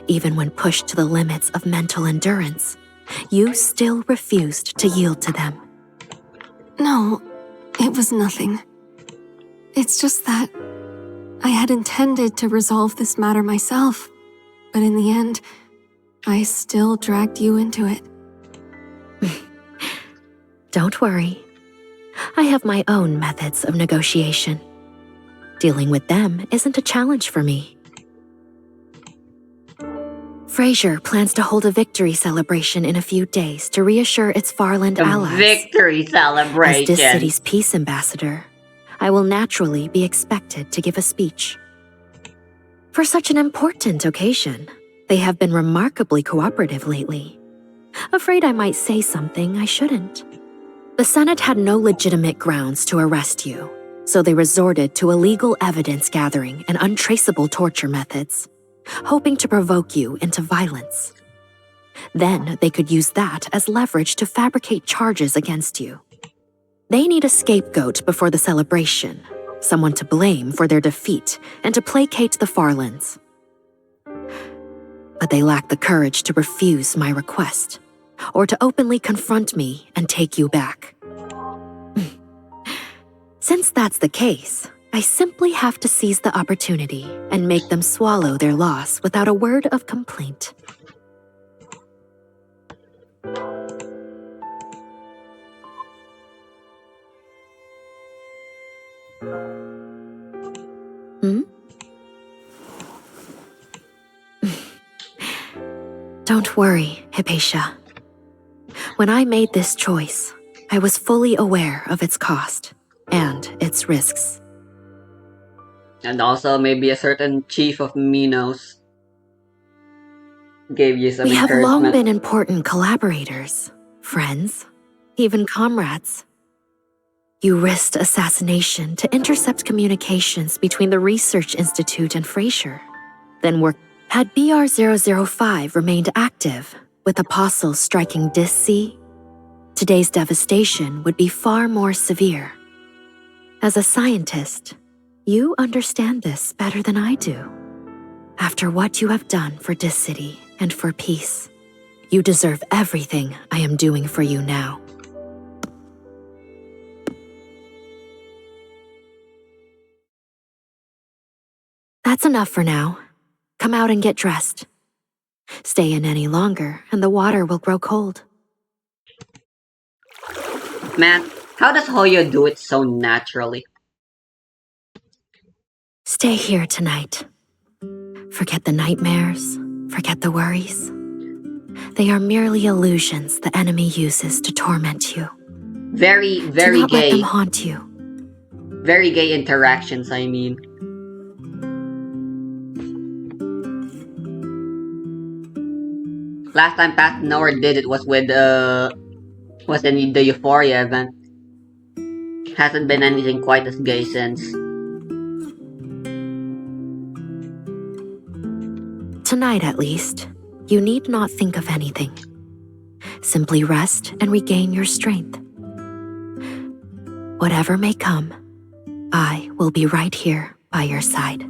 Even when pushed to the limits of mental endurance, you still refused to yield to them. No, it was nothing. It's just that I had intended to resolve this matter myself, but in the end, I still dragged you into it. Don't worry. I have my own methods of negotiation. Dealing with them isn't a challenge for me. Frasier plans to hold a victory celebration in a few days to reassure its Farland allies. Victory celebration! As this city's peace ambassador, I will naturally be expected to give a speech. For such an important occasion, they have been remarkably cooperative lately. Afraid I might say something I shouldn't. The Senate had no legitimate grounds to arrest you, so they resorted to illegal evidence gathering and untraceable torture methods, hoping to provoke you into violence. Then they could use that as leverage to fabricate charges against you. They need a scapegoat before the celebration, someone to blame for their defeat and to placate the Farlands. But they lack the courage to refuse my request, or to openly confront me and take you back. Since that's the case, I simply have to seize the opportunity and make them swallow their loss without a word of complaint. Don't worry, Hypatia. When I made this choice, I was fully aware of its cost and its risks. And also maybe a certain chief of Minos gave you some We have long encouragement. been important collaborators, friends, even comrades. You risked assassination to intercept communications between the Research Institute and Fraser. Then had BR-005 remained active, with Apostles striking Dis-C, today's devastation would be far more severe. As a scientist, you understand this better than I do. After what you have done for Dis-City and for peace, you deserve everything I am doing for you now. That's enough for now. Come out and get dressed. Stay in any longer, and the water will grow cold. Man, how does Hoyo do it so naturally? Stay here tonight. Forget the nightmares, forget the worries. They are merely illusions the enemy uses to torment you. Very Do not let gay. them haunt you. Very gay interactions, I mean. Last time Pat Noor did it was with was in the Euphoria event. Hasn't been anything quite as gay since. Tonight, at least, you need not think of anything. Simply rest and regain your strength. Whatever may come, I will be right here by your side.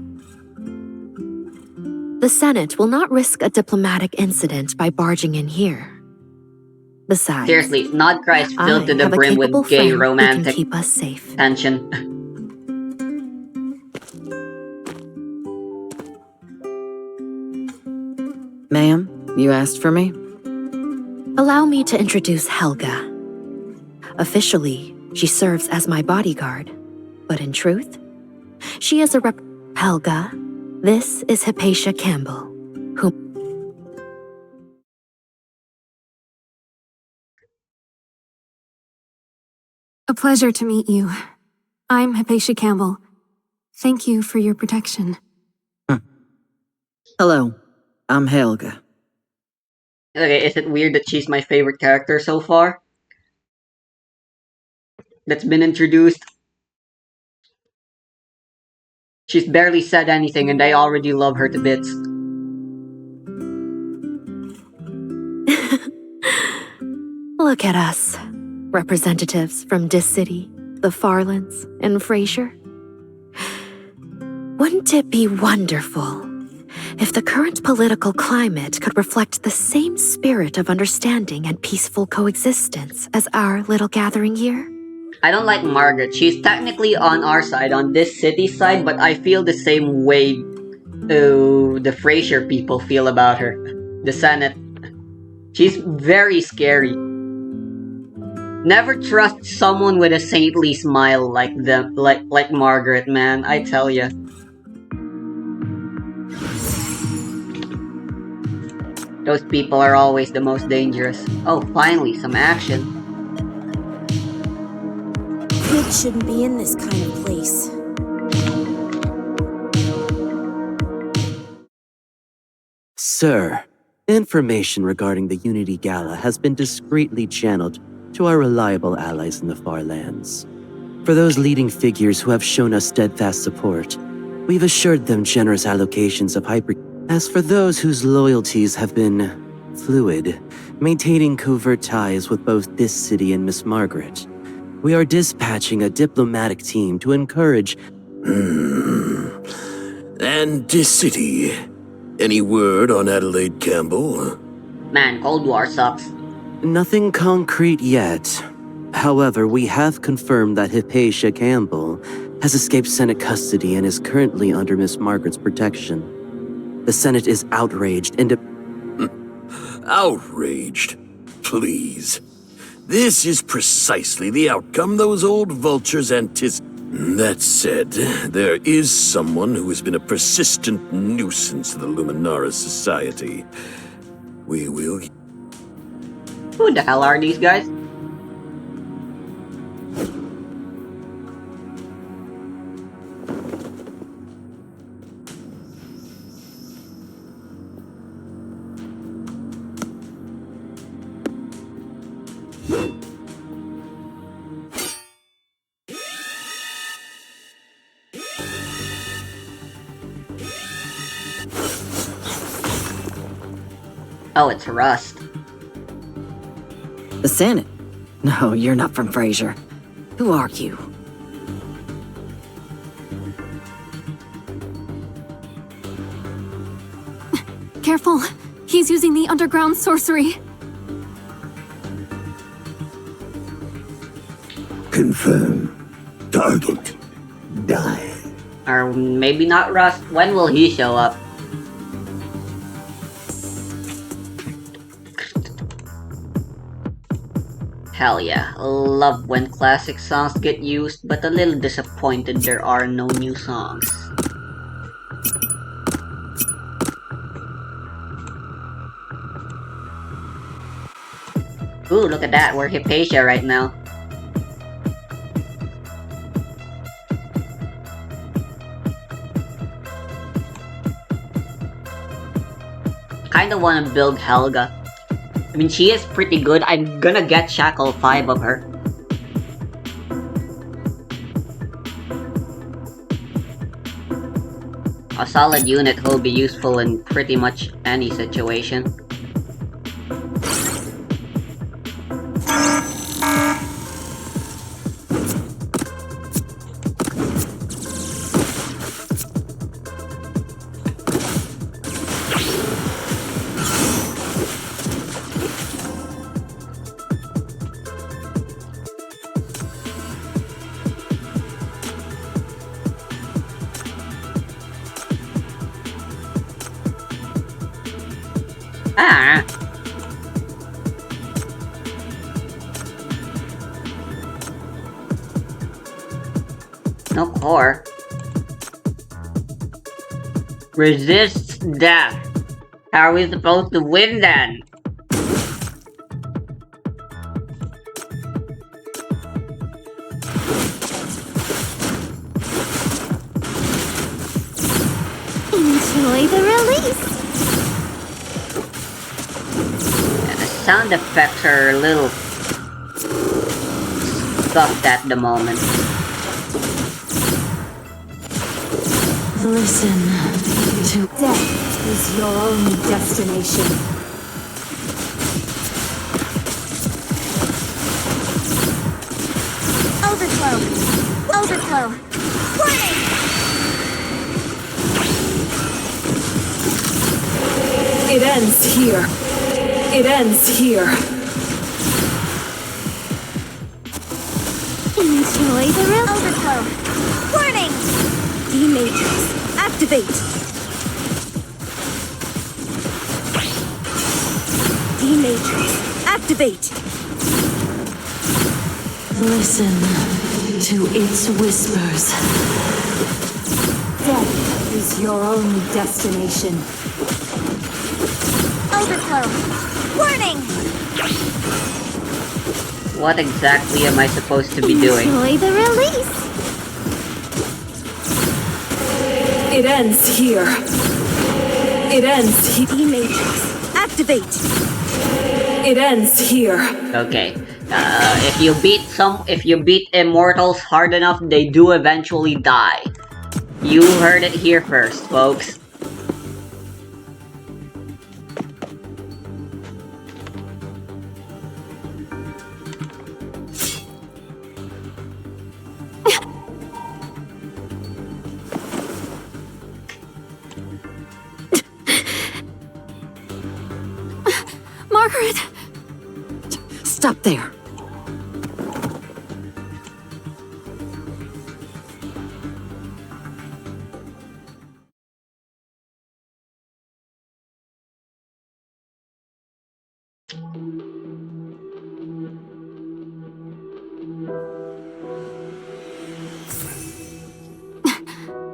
The Senate will not risk a diplomatic incident by barging in here. Besides, Seriously, Nodcry is filled to the have a brim capable with gay friend who can romantic keep us safe. tension. Ma'am, you asked for me? Allow me to introduce Helga. Officially, she serves as my bodyguard, but in truth, she is a Helga, this is Hypatia Campbell, whom... A pleasure to meet you. I'm Hypatia Campbell. Thank you for your protection. Hello, I'm Helga. Okay, is it weird that she's my favorite character so far? That's been introduced. She's barely said anything and I already love her to bits. Look at us, representatives from Dis-City, the Farlands, and Fraser. Wouldn't it be wonderful if the current political climate could reflect the same spirit of understanding and peaceful coexistence as our little gathering here? I don't like Margaret. She's technically on our side, on this city side, but I feel the same way the Fraser people feel about her. The Senate. She's very scary. Never trust someone with a saintly smile like them, like Margaret, man. I tell ya. Those people are always the most dangerous. Oh, finally, some action. Kids shouldn't be in this kind of place. Sir, Information regarding the Unity Gala has been discreetly channeled to our reliable allies in the far lands. For those leading figures who have shown us steadfast support, we've assured them generous allocations of hyper. As for those whose loyalties have been fluid, maintaining covert ties with both this city and Miss Margaret, we are dispatching a diplomatic team to encourage. And this city? Any word on Adelaide Campbell? Man, Cold War sucks. Nothing concrete yet. However, we have confirmed that Hypatia Campbell has escaped Senate custody and is currently under Miss Margaret's protection. The Senate is outraged and... Outraged? Please. This is precisely the outcome those old vultures anticipated. That said, there is someone who has been a persistent nuisance to the Luminaris Society. We will... Who the hell are these guys? Oh, it's Rust. The Senate? No, you're not from Frasier. Who are you? Careful! He's using the underground sorcery. Confirm. Target. Die. Or maybe not Rust. When will he show up? Hell yeah, love when classic songs get used, but a little disappointed there are no new songs. Ooh, look at that, we're Hypatia right now. Kinda wanna build Helga. I mean, she is pretty good. I'm gonna get Shackle 5 of her. A solid unit will be useful in pretty much any situation. Ah! No core. Resists death. How are we supposed to win then? Enjoy the release. Sound effects are a little stuffed at the moment. Listen to death is your only destination. Overflow. Overflow. Warning! It ends here. It ends here. Enjoy the real overflow. Warning! D-Matrix, activate. D-Matrix, activate. Listen to its whispers. Death is your only destination. Overflow. Warning! What exactly am I supposed to be doing? Enjoy the release. It ends here. It ends here. D-Matrix, Activate! It ends here. Okay. If you beat immortals hard enough, they do eventually die. You heard it here first, folks. Margaret! Stop there.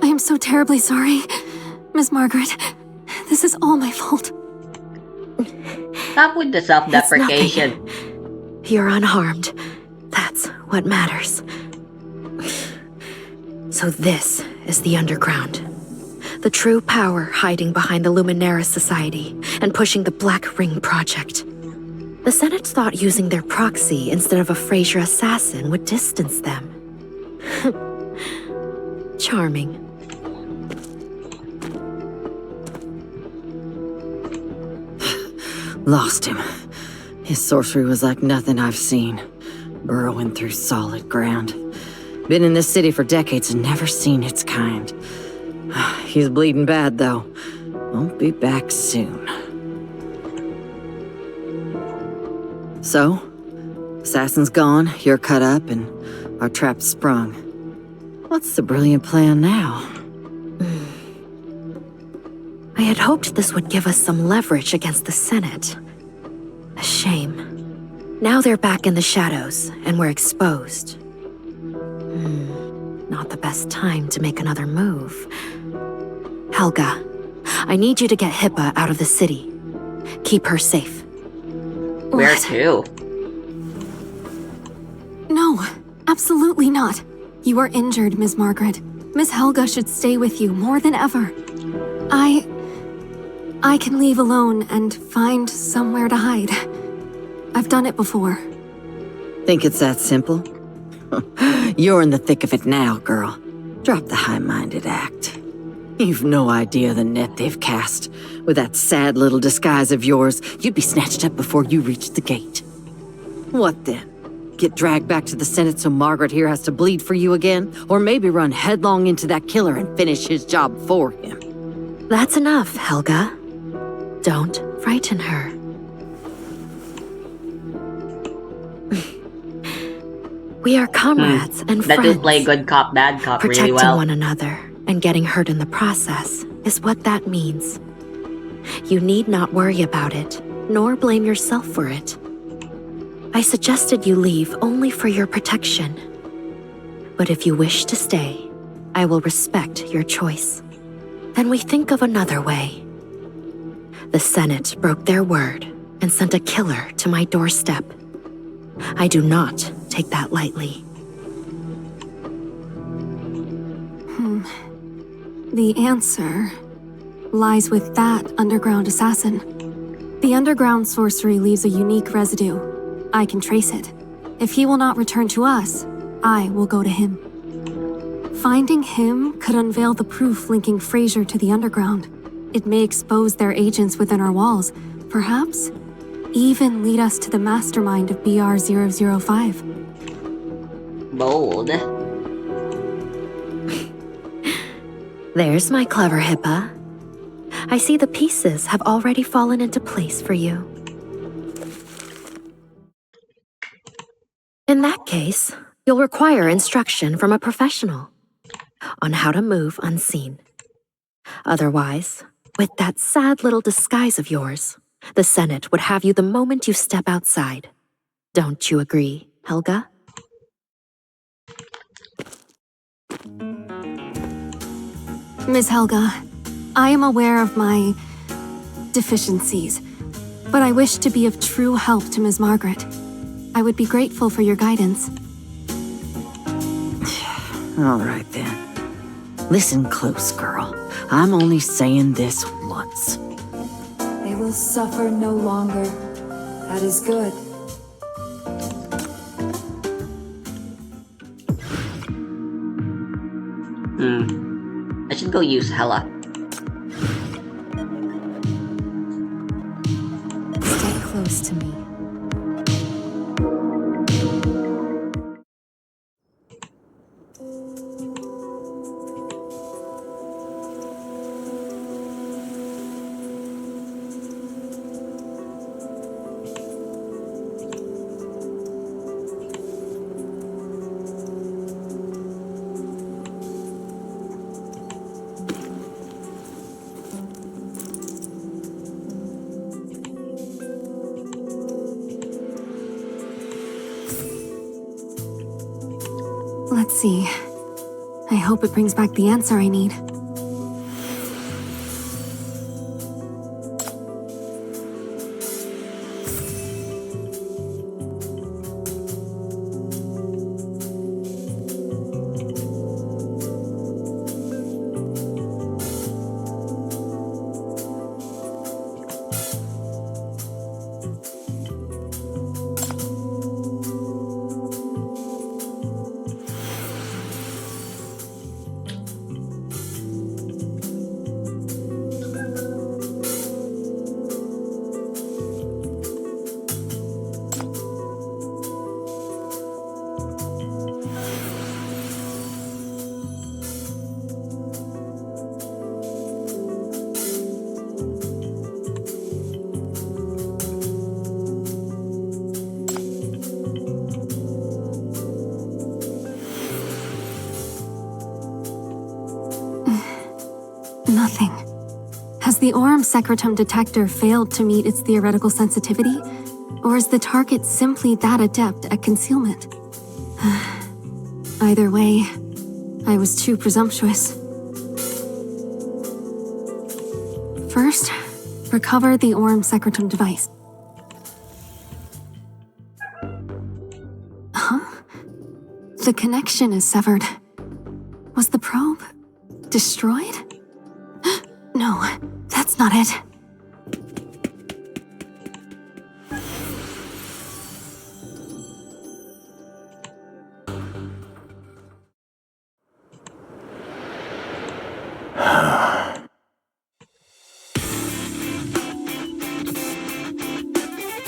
I am so terribly sorry, Miss Margaret. This is all my fault. Stop with the self-deprecation. You're unharmed. That's what matters. So this is the Underground. The true power hiding behind the Luminaris Society and pushing the Black Ring Project. The Senate thought using their proxy instead of a Fraser assassin would distance them. Charming. Lost him. His sorcery was like nothing I've seen. Burrowing through solid ground. Been in this city for decades and never seen its kind. He's bleeding bad, though. Won't be back soon. So, assassin's gone, you're cut up, and our trap's sprung. What's the brilliant plan now? I had hoped this would give us some leverage against the Senate. A shame. Now they're back in the shadows, and we're exposed. Not the best time to make another move. Helga, I need you to get Hippa out of the city. Keep her safe. Where to? No, absolutely not. You are injured, Miss Margaret. Miss Helga should stay with you more than ever. I can leave alone and find somewhere to hide. I've done it before. Think it's that simple? You're in the thick of it now, girl. Drop the high-minded act. You've no idea the net they've cast. With that sad little disguise of yours, you'd be snatched up before you reached the gate. What then? Get dragged back to the Senate so Margaret here has to bleed for you again? Or maybe run headlong into that killer and finish his job for him? That's enough, Helga. Don't frighten her. We are comrades and friends. That do play good cop, bad cop Protecting really well. one another and getting hurt in the process is what that means. You need not worry about it, nor blame yourself for it. I suggested you leave only for your protection. But if you wish to stay, I will respect your choice. Then we think of another way. The Senate broke their word and sent a killer to my doorstep. I do not take that lightly. The answer lies with that underground assassin. The underground sorcery leaves a unique residue. I can trace it. If he will not return to us, I will go to him. Finding him could unveil the proof linking Fraser to the underground. It may expose their agents within our walls, perhaps even lead us to the mastermind of BR005. Bold. There's my clever Hippa. I see the pieces have already fallen into place for you. In that case, you'll require instruction from a professional on how to move unseen. Otherwise, with that sad little disguise of yours, the Senate would have you the moment you step outside. Don't you agree, Helga? Miss Helga, I am aware of my deficiencies, but I wish to be of true help to Ms. Margaret. I would be grateful for your guidance. All right then. Listen close, girl. I'm only saying this once. I will suffer no longer. That is good. I should go use Hela. Stay close to me. Let's see. I hope it brings back the answer I need. Nothing. Has the Aurum Secretum detector failed to meet its theoretical sensitivity? Or is the target simply that adept at concealment? Either way, I was too presumptuous. First, recover the Aurum Secretum device. Huh? The connection is severed. Was the probe destroyed? No, that's not it.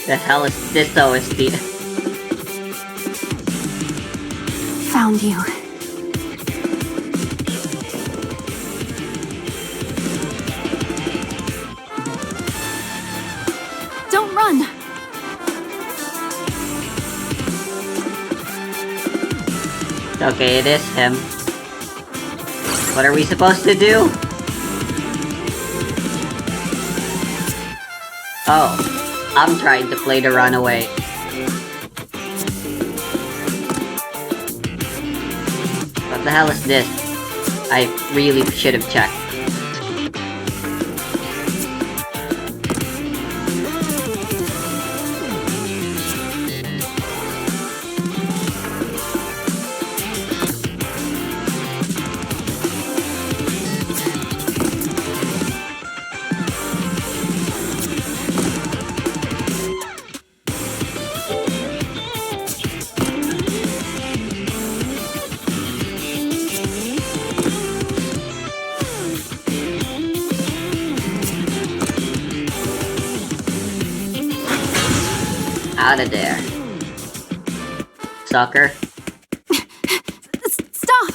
The hell is this OST? Found you. Don't run! Okay, it is him. What are we supposed to do? Oh, I'm trying to play the runaway. What the hell is this? I really should have checked. Out of there. Sucker. Stop!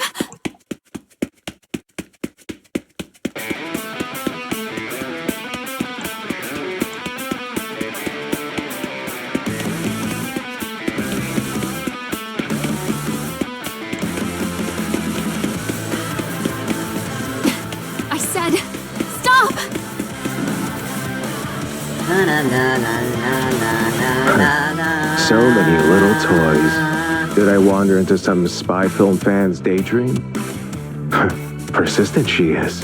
I said, stop! So many little toys. Did I wander into some spy film fan's daydream? Persistent she is.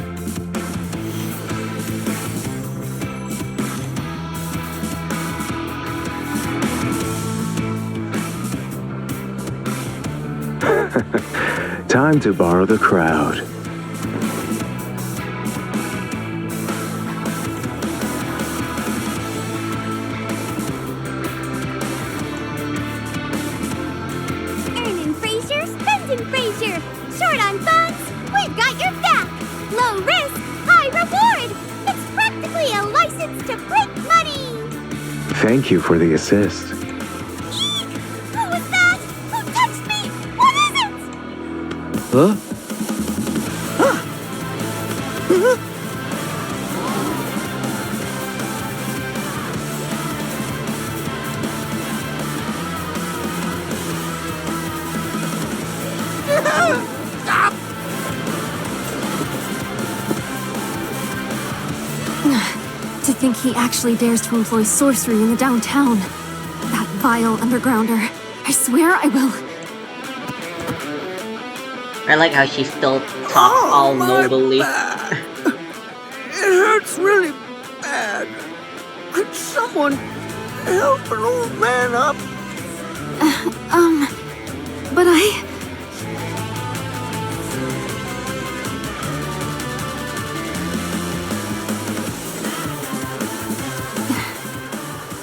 Time to borrow the crowd. Thank you for the assist. Who was that? Who touched me? What is it? Huh? To think he actually dares to employ sorcery in the downtown. That vile undergrounder. I swear I will. I like how she still talks all nobly. It hurts really bad. Could someone help an old man up? But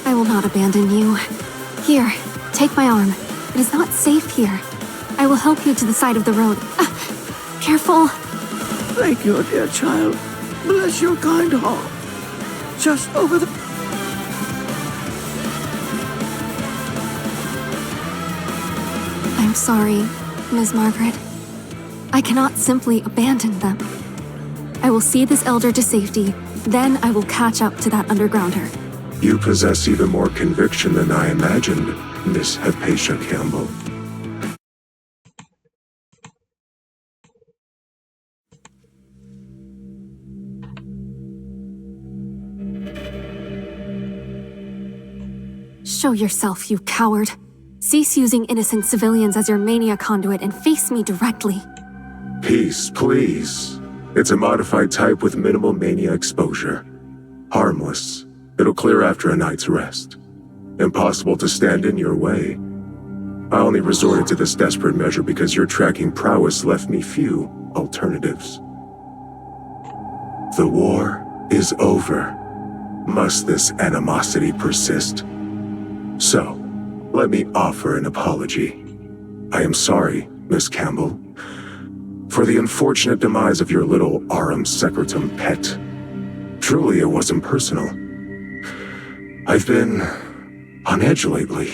I will not abandon you. Here, take my arm. It is not safe here. I will help you to the side of the road. Careful. Thank you, dear child. Bless your kind heart. Just over the... I'm sorry, Ms. Margaret. I cannot simply abandon them. I will see this elder to safety, then I will catch up to that undergrounder. You possess even more conviction than I imagined, Miss Hypatia Campbell. Show yourself, you coward. Cease using innocent civilians as your mania conduit and face me directly. Peace, please. It's a modified type with minimal mania exposure. Harmless. It'll clear after a night's rest. Impossible to stand in your way. I only resorted to this desperate measure because your tracking prowess left me few alternatives. The war is over. Must this animosity persist? So, let me offer an apology. I am sorry, Miss Campbell, for the unfortunate demise of your little Aurum Secretum pet. Truly, it wasn't personal. I've been on edge lately,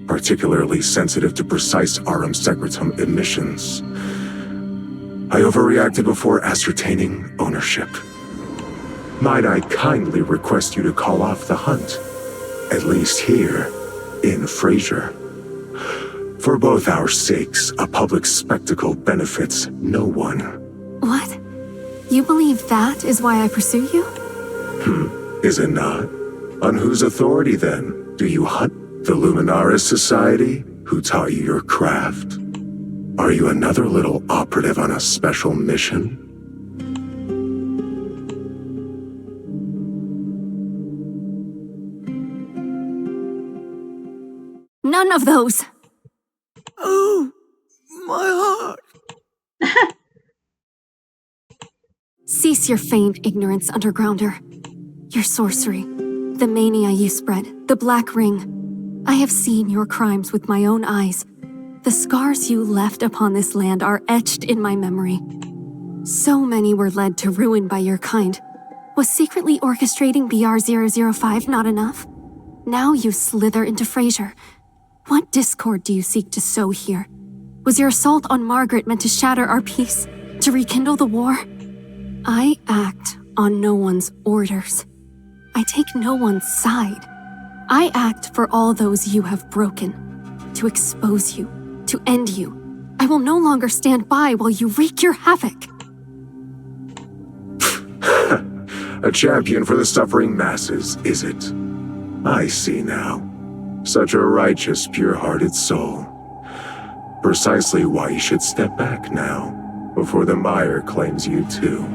particularly sensitive to precise Aurum Secretum emissions. I overreacted before ascertaining ownership. Might I kindly request you to call off the hunt, at least here in Frasier? For both our sakes, a public spectacle benefits no one. What? You believe that is why I pursue you? Is it not? On whose authority, then, do you hunt? The Luminaris Society, who taught you your craft? Are you another little operative on a special mission? None of those! Oh, my heart. Cease your feigned ignorance, undergrounder. Your sorcery, the mania you spread, the Black Ring. I have seen your crimes with my own eyes. The scars you left upon this land are etched in my memory. So many were led to ruin by your kind. Was secretly orchestrating BR-005 not enough? Now you slither into Frasier. What discord do you seek to sow here? Was your assault on Margaret meant to shatter our peace? To rekindle the war? I act on no one's orders. I take no one's side. I act for all those you have broken. To expose you. To end you. I will no longer stand by while you wreak your havoc. A champion for the suffering masses, is it? I see now. Such a righteous, pure-hearted soul. Precisely why you should step back now, before the mire claims you too.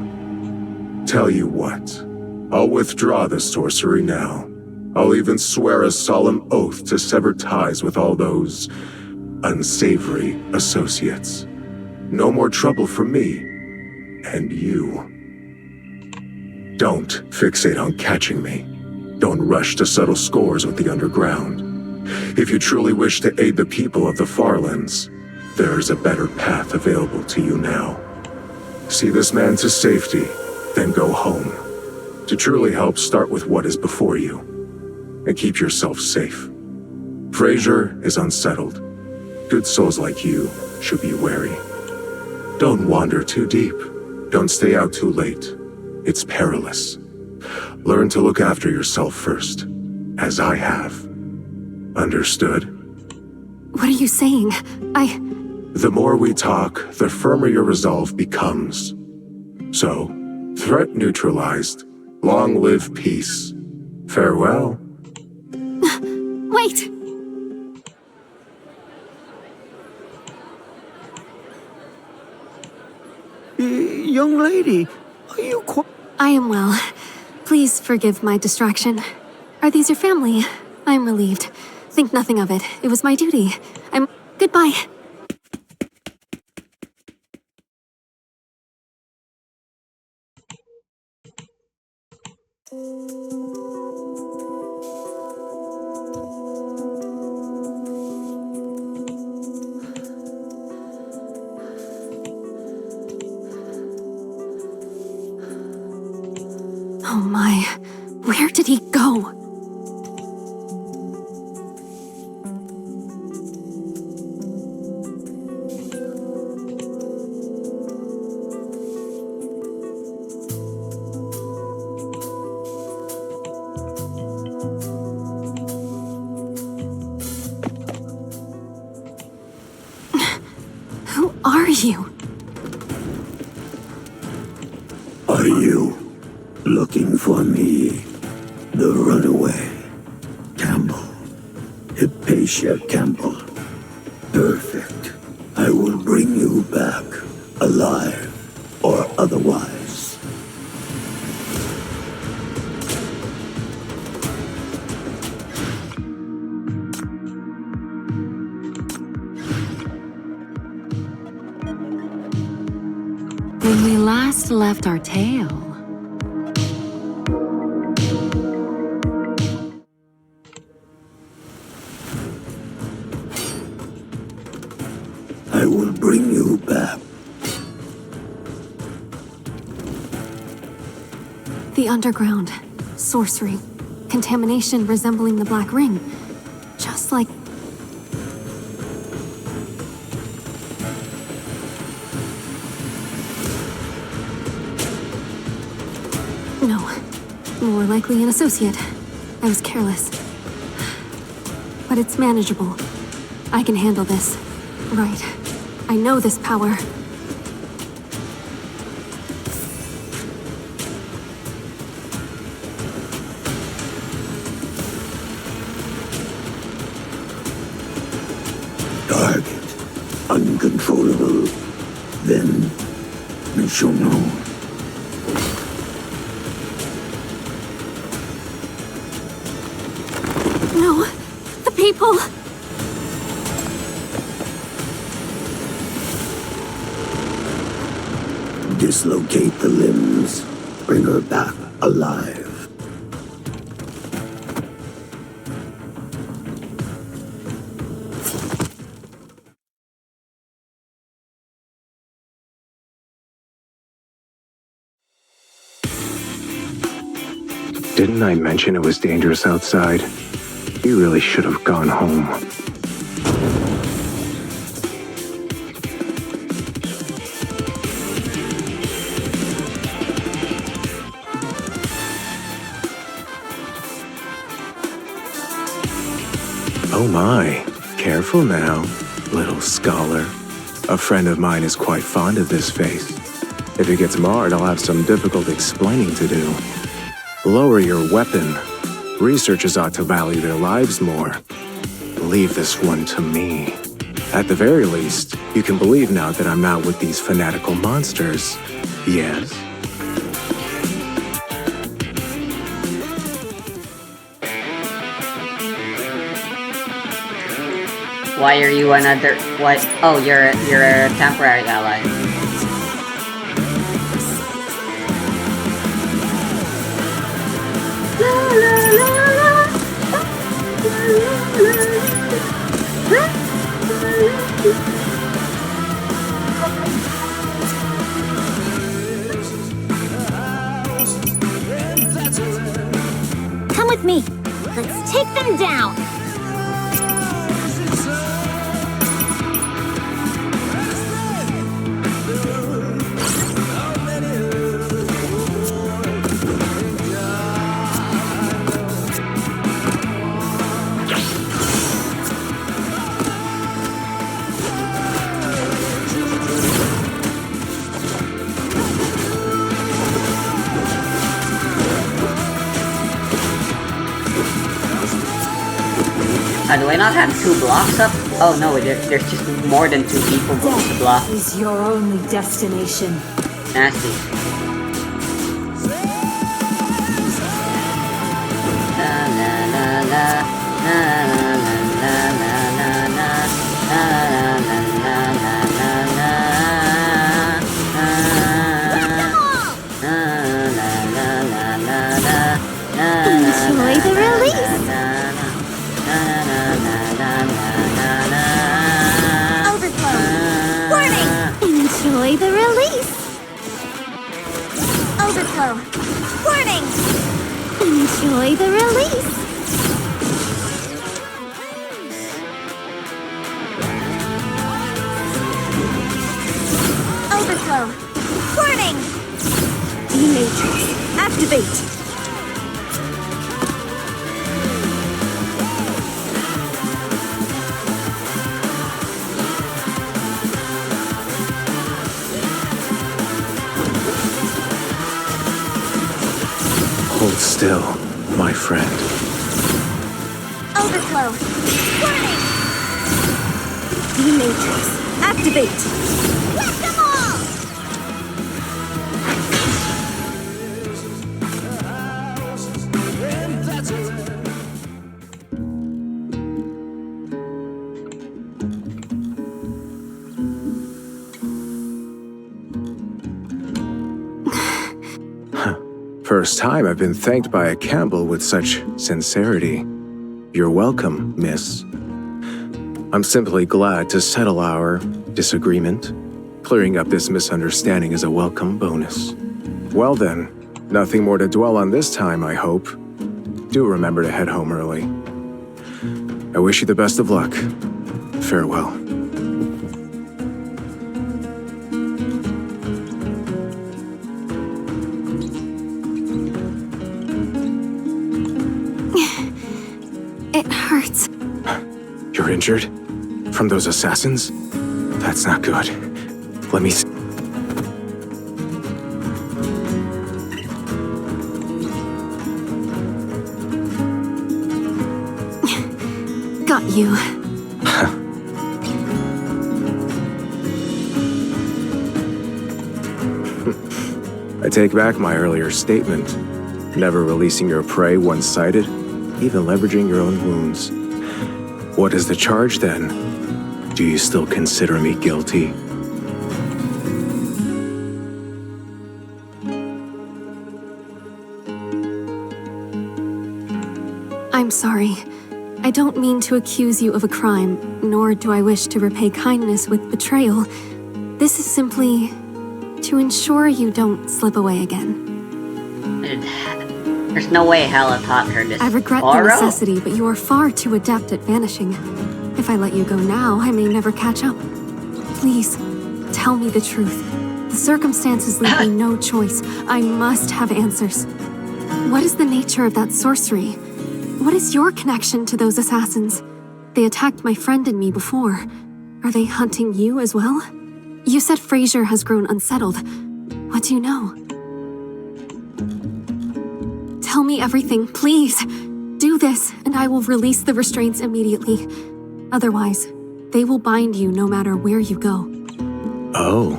Tell you what, I'll withdraw the sorcery now. I'll even swear a solemn oath to sever ties with all those unsavory associates. No more trouble for me, and you. Don't fixate on catching me. Don't rush to settle scores with the underground. If you truly wish to aid the people of the Farlands, there is a better path available to you now. See this man to safety, then go home. To truly help, start with what is before you. and keep yourself safe. Fraser is unsettled. Good souls like you should be wary. Don't wander too deep. Don't stay out too late. It's perilous. Learn to look after yourself first, as I have. Understood? What are you saying? The more we talk, the firmer your resolve becomes. So, threat neutralized. Long live peace. Farewell. Wait! Young lady, are you I am well. Please forgive my distraction. Are these your family? I'm relieved. Think nothing of it. It was my duty. Goodbye. Oh my, where did he go? Who are you? Are you looking for me? The runaway. Campbell. Hypatia Campbell. Perfect. I will bring you back, alive or otherwise. When we last left our tale, I will bring you back. The underground. Sorcery. Contamination resembling the Black Ring. Just like... No. More likely an associate. I was careless. But it's manageable. I can handle this. Right. I know this power. Target. Uncontrollable. Then we shall know. No. The people! Dislocate the limbs. Bring her back alive. Didn't I mention it was dangerous outside? You really should have gone home. Oh my, careful now, little scholar. A friend of mine is quite fond of this face. If it gets marred, I'll have some difficult explaining to do. Lower your weapon. Researchers ought to value their lives more. Leave this one to me. At the very least, you can believe now that I'm not with these fanatical monsters. Yes? Why are you another... What? Oh, you're a temporary ally. Come with me. Let's take them down! Do I not have 2 blocks up? Oh no, there's just more than 2 people going to block. Death is your only destination. Nasty. La la la la la la la la la la la la la la la. Enjoy the release! Overflow! Warning! Enjoy the release! Overflow! Warning! Enjoy the release! Overflow! Warning! D-Matrix, activate! Hold still, my friend. Overflow! Warning! D-Matrix, activate! Let them all! First time I've been thanked by a Campbell with such sincerity. You're welcome, miss. I'm simply glad to settle our disagreement. Clearing up this misunderstanding is a welcome bonus. Well then, nothing more to dwell on this time, I hope. Do remember to head home early. I wish you the best of luck. Farewell. It hurts. You're injured? From those assassins? That's not good. Let me Got you. I take back my earlier statement. Never releasing your prey one-sided, even leveraging your own wounds. What is the charge then? Do you still consider me guilty? I'm sorry. I don't mean to accuse you of a crime, nor do I wish to repay kindness with betrayal. This is simply to ensure you don't slip away again. There's no way Hella taught her this. I regret the necessity, but you are far too adept at vanishing. If I let you go now, I may never catch up. Please, tell me the truth. The circumstances leave me no choice. I must have answers. What is the nature of that sorcery? What is your connection to those assassins? They attacked my friend and me before. Are they hunting you as well? You said Fraser has grown unsettled. What do you know? Tell me everything, please. Do this, and I will release the restraints immediately. Otherwise, they will bind you no matter where you go. Oh,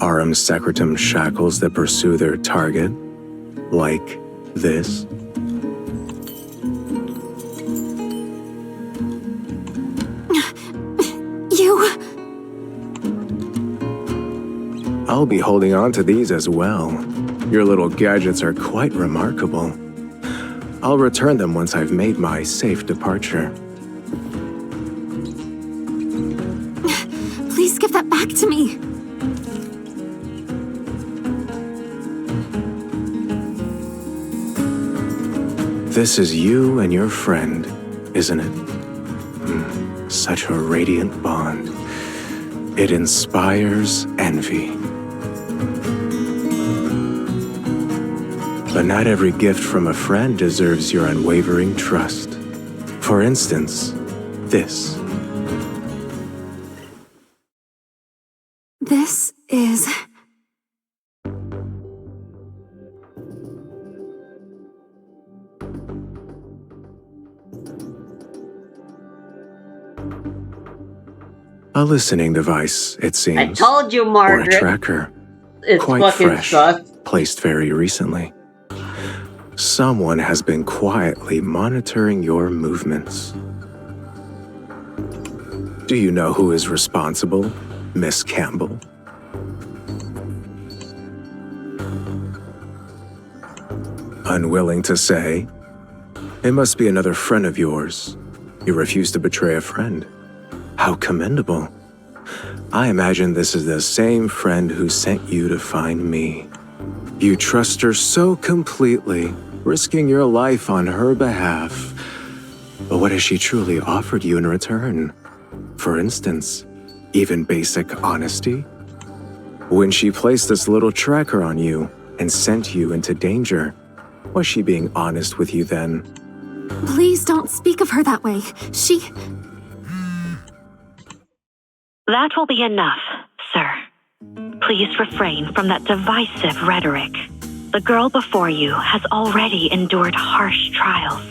Arum Secretum shackles that pursue their target? Like this? I'll be holding on to these as well. Your little gadgets are quite remarkable. I'll return them once I've made my safe departure. Please give that back to me. This is you and your friend, isn't it? Such a radiant bond. It inspires envy. But not every gift from a friend deserves your unwavering trust. For instance, this. This is... A listening device, it seems. I told you, Or a Margaret. tracker. It's Quite fucking fresh. sus. Placed very recently. Someone has been quietly monitoring your movements. Do you know who is responsible, Miss Campbell? Unwilling to say? It must be another friend of yours. You refuse to betray a friend. How commendable. I imagine this is the same friend who sent you to find me. You trust her so completely, risking your life on her behalf. But what has she truly offered you in return? For instance, even basic honesty? When she placed this little tracker on you and sent you into danger, was she being honest with you then? Please don't speak of her that way. She... That will be enough, sir. Please refrain from that divisive rhetoric. The girl before you has already endured harsh trials.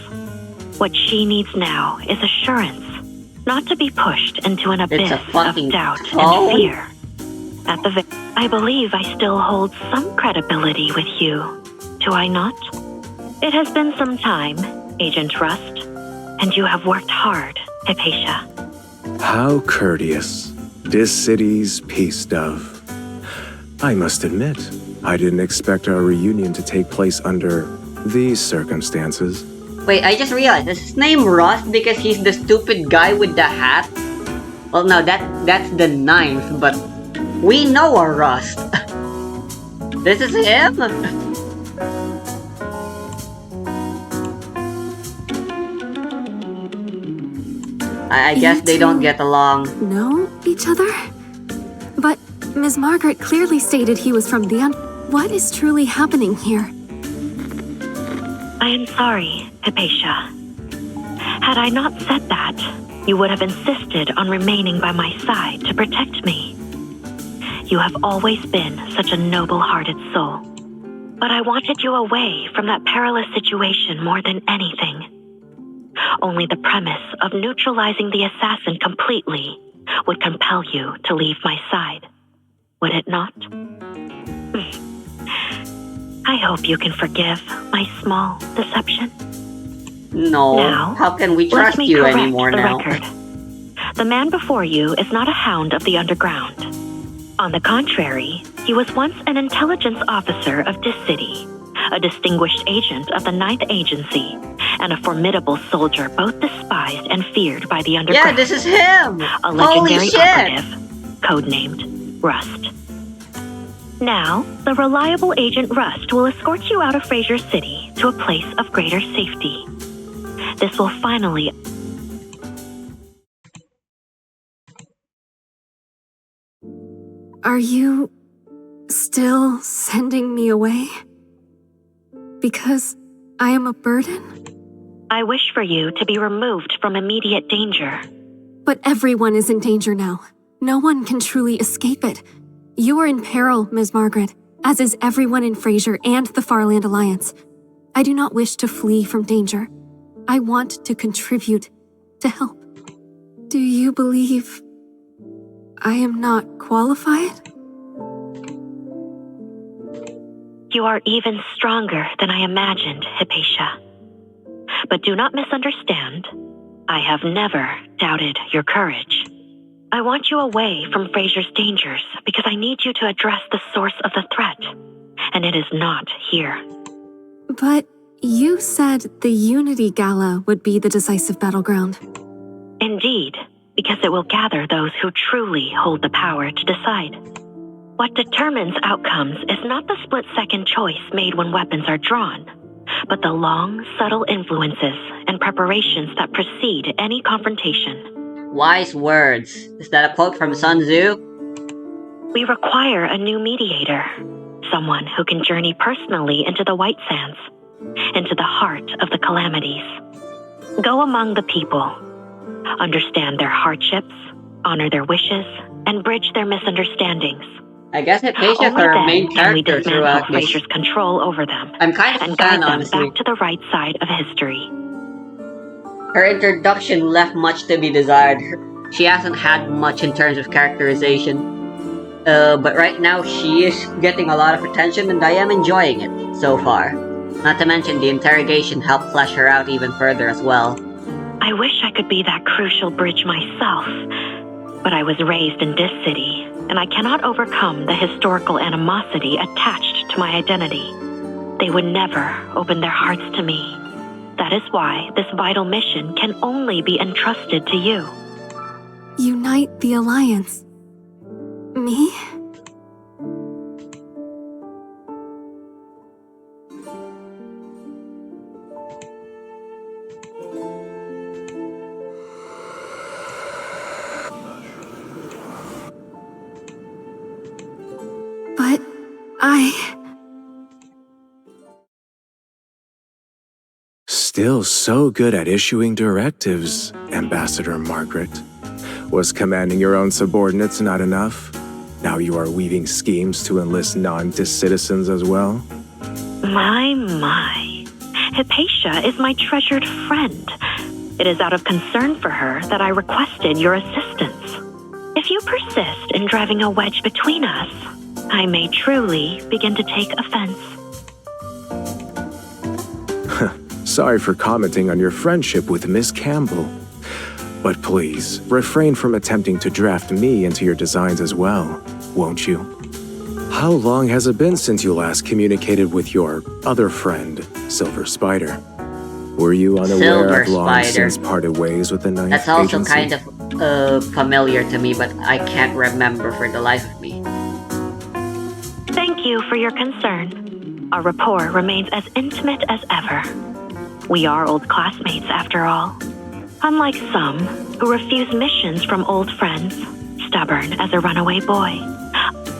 What she needs now is assurance, not to be pushed into an abyss of doubt and fear. At the I believe I still hold some credibility with you, do I not? It has been some time, Agent Rust, and you have worked hard, Hypatia. How courteous. This city's peace dove. I must admit, I didn't expect our reunion to take place under these circumstances. Wait, I just realized, is his name Rust because he's the stupid guy with the hat? Well, no, that's the ninth, but we know a Rust. This is him? I guess they don't get along. Know each other? But Ms. Margaret clearly stated he was from the What is truly happening here? I am sorry, Hypatia. Had I not said that, you would have insisted on remaining by my side to protect me. You have always been such a noble-hearted soul. But I wanted you away from that perilous situation more than anything. Only the premise of neutralizing the assassin completely would compel you to leave my side, would it not? I hope you can forgive my small deception. No, now, how can we let trust me you correct anymore the now? record. The man before you is not a hound of the underground. On the contrary, he was once an intelligence officer of this city, a distinguished agent of the 9th Agency, and a formidable soldier both despised and feared by the underground. Yeah, this is him! A legendary Holy shit! operative, codenamed Rust. Now, the reliable Agent Rust will escort you out of Fraser City to a place of greater safety. This will finally... Are you still sending me away? Because I am a burden? I wish for you to be removed from immediate danger. But everyone is in danger now. No one can truly escape it. You are in peril, Ms. Margaret, as is everyone in Fraser and the Farland Alliance. I do not wish to flee from danger. I want to contribute to help. Do you believe I am not qualified? You are even stronger than I imagined, Hypatia. But do not misunderstand. I have never doubted your courage. I want you away from Fraser's dangers because I need you to address the source of the threat, and it is not here. But you said the Unity Gala would be the decisive battleground. Indeed, because it will gather those who truly hold the power to decide. What determines outcomes is not the split-second choice made when weapons are drawn, but the long, subtle influences and preparations that precede any confrontation. Wise words. Is that a quote from Sun Tzu? We require a new mediator, someone who can journey personally into the White Sands, into the heart of the calamities. Go among the people, understand their hardships, honor their wishes, and bridge their misunderstandings. I guess Hypatia's Only our then main can we character dismantle throughout this. Fraser's control over them I'm kind of a and fan, guide them honestly. back to the right side of history. Her introduction left much to be desired. She hasn't had much in terms of characterization. But right now she is getting a lot of attention and I am enjoying it so far. Not to mention the interrogation helped flesh her out even further as well. I wish I could be that crucial bridge myself, but I was raised in this city, and I cannot overcome the historical animosity attached to my identity. They would never open their hearts to me. That is why this vital mission can only be entrusted to you. Unite the Alliance. Me? But Still so good at issuing directives, Ambassador Margaret. Was commanding your own subordinates not enough? Now you are weaving schemes to enlist non-Dis citizens as well? My. Hypatia is my treasured friend. It is out of concern for her that I requested your assistance. If you persist in driving a wedge between us, I may truly begin to take offense. Sorry for commenting on your friendship with Miss Campbell. But please, refrain from attempting to draft me into your designs as well, won't you? How long has it been since you last communicated with your other friend, Silver Spider? Were you unaware Silver of long Spider. since parted ways with the Ninth That's also Agency? kind of familiar to me, but I can't remember for the life of me. Thank you for your concern. Our rapport remains as intimate as ever. We are old classmates, after all. Unlike some who refuse missions from old friends, stubborn as a runaway boy.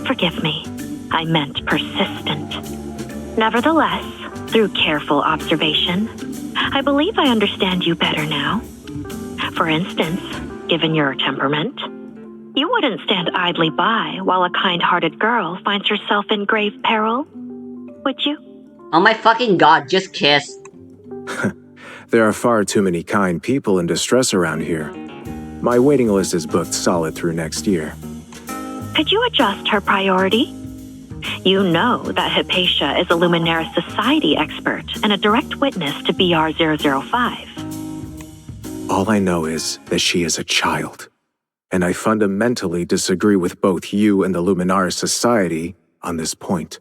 Forgive me, I meant persistent. Nevertheless, through careful observation, I believe I understand you better now. For instance, given your temperament, you wouldn't stand idly by while a kind-hearted girl finds herself in grave peril, would you? Oh my fucking god, just kiss. There are far too many kind people in distress around here. My waiting list is booked solid through next year. Could you adjust her priority? You know that Hypatia is a Luminaris Society expert and a direct witness to BR-005. All I know is that she is a child, and I fundamentally disagree with both you and the Luminaris Society on this point.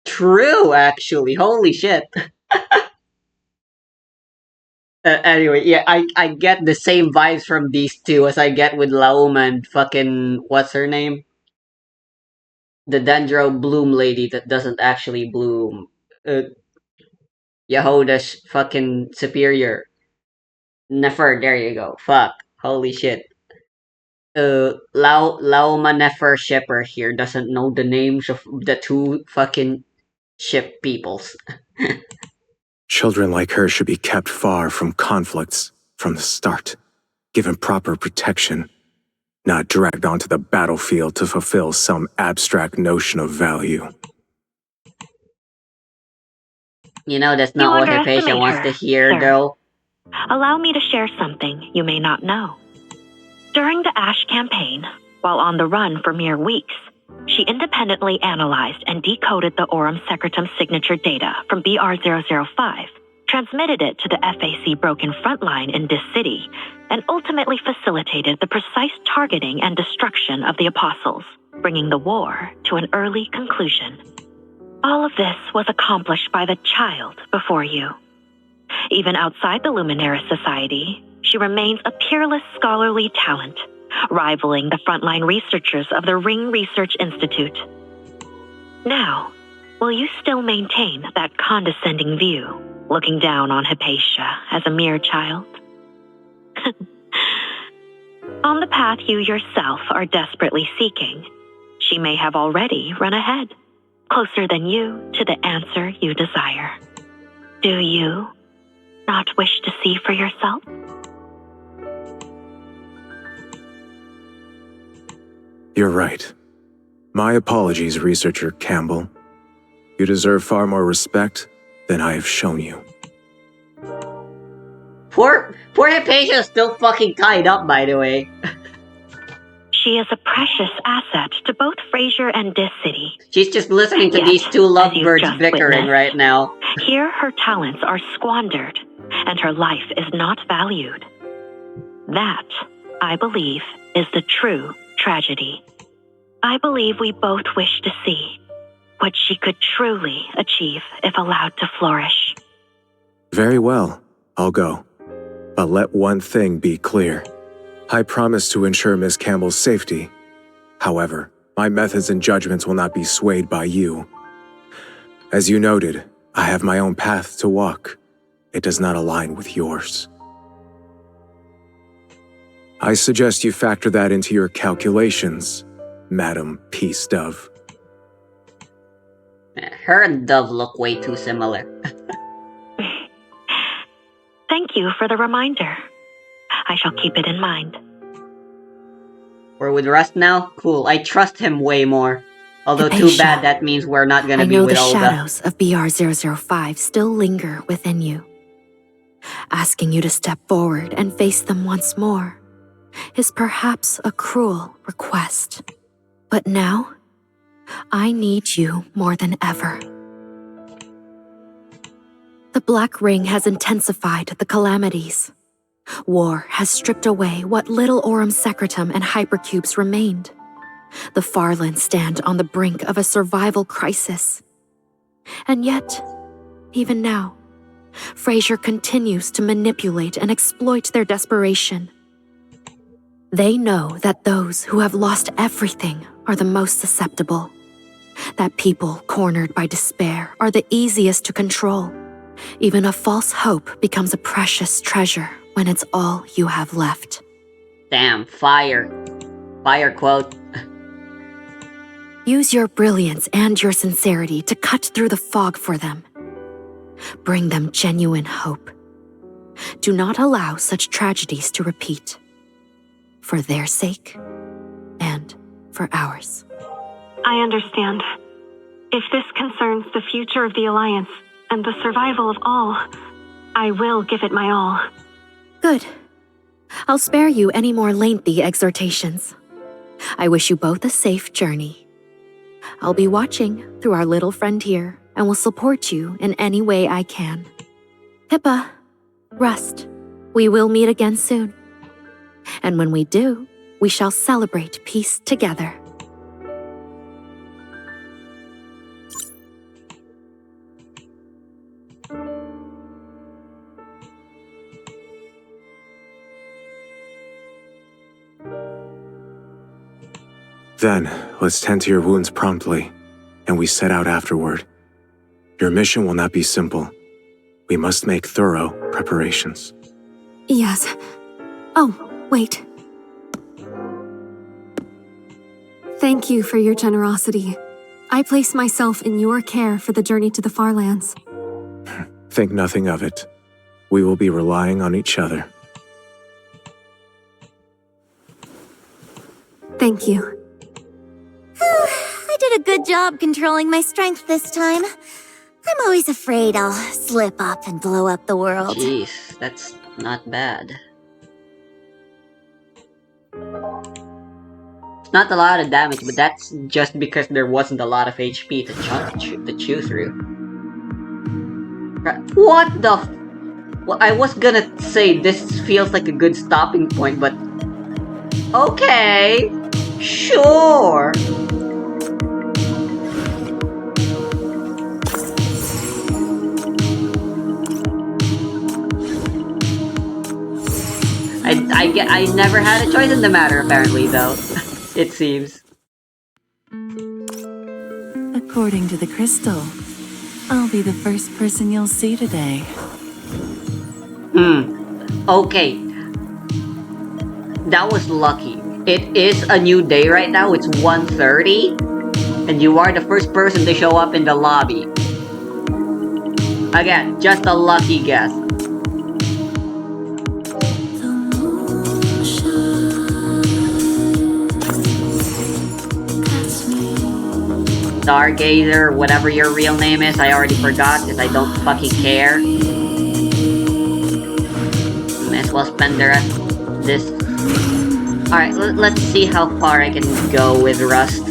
True, actually. Holy shit. Anyway, yeah, I get the same vibes from these two as I get with Lauma and fucking, what's her name? The Dendro Bloom lady that doesn't actually bloom. Yehuda's fucking superior. Nefer, there you go. Fuck. Holy shit. Lauma Nefer shipper here doesn't know the names of the two fucking ship peoples. Children like her should be kept far from conflicts from the start, given proper protection, not dragged onto the battlefield to fulfill some abstract notion of value. You know, that's not what Hypatia wants to hear, sir. though. Allow me to share something you may not know. During the Ash campaign, while on the run for mere weeks, she independently analyzed and decoded the Aurum Secretum signature data from BR-005, transmitted it to the FAC Broken Frontline in this city, and ultimately facilitated the precise targeting and destruction of the Apostles, bringing the war to an early conclusion. All of this was accomplished by the child before you. Even outside the Luminaris Society, she remains a peerless scholarly talent, rivaling the frontline researchers of the Ring Research Institute. Now, Will you still maintain that condescending view, looking down on Hypatia as a mere child? On the path you yourself are desperately seeking, she may have already run ahead, closer than you to the answer you desire. Do you not wish to see for yourself? You're right. My apologies, Researcher Campbell. You deserve far more respect than I have shown you. Poor Hypatia is still fucking tied up, by the way. She is a precious asset to both Frasier and Dis City. She's just listening to Yet, these two as you've lovebirds just bickering witnessed, right now. Here her talents are squandered, and her life is not valued. That, I believe, is the true tragedy. I believe we both wish to see what she could truly achieve if allowed to flourish. Very well, I'll go. But let one thing be clear. I promise to ensure Miss Campbell's safety. However, my methods and judgments will not be swayed by you. As you noted, I have my own path to walk. It does not align with yours. I suggest you factor that into your calculations, Madam Peace Dove. Her and Dove look way too similar. Thank you for the reminder. I shall keep it in mind. We're with Rust now? Cool. I trust him way more. Although too Hypatia, bad that means we're not gonna I be know with the Olga. shadows of BR-005 still linger within you. Asking you to step forward and face them once more is perhaps a cruel request. But now, I need you more than ever. The Black Ring has intensified the calamities. War has stripped away what little Aurum Secretum and hypercubes remained. The Farlands stand on the brink of a survival crisis. And yet, even now, Frasier continues to manipulate and exploit their desperation. They know that those who have lost everything are the most susceptible. That people cornered by despair are the easiest to control. Even a false hope becomes a precious treasure when it's all you have left. Damn, fire. Fire quote. Use your brilliance and your sincerity to cut through the fog for them. Bring them genuine hope. Do not allow such tragedies to repeat. For their sake, and for ours. I understand. If this concerns the future of the Alliance and the survival of all, I will give it my all. Good. I'll spare you any more lengthy exhortations. I wish you both a safe journey. I'll be watching through our little friend here and will support you in any way I can. Pippa, Rust, we will meet again soon. And when we do, we shall celebrate peace together. Then, let's tend to your wounds promptly, and we set out afterward. Your mission will not be simple. We must make thorough preparations. Yes. Oh, wait. Thank you for your generosity. I place myself in your care for the journey to the Farlands. Think nothing of it. We will be relying on each other. Thank you. I did a good job controlling my strength this time. I'm always afraid I'll slip up and blow up the world. Jeez, that's not bad. It's not a lot of damage, but that's just because there wasn't a lot of HP to chew through. What the f- Well, I was gonna say this feels like a good stopping point, but... Okay! Sure! I never had a choice in the matter, apparently, though. It seems. A According to the crystal, I'll be the first person you'll see today. Okay. That was lucky. It is a new day right now. It's 1:30. And you are the first person to show up in the lobby. Again, just a lucky guess. Stargazer, whatever your real name is, I already forgot because I don't fucking care. May as well spend the rest of this. Alright, let's see how far I can go with Rust.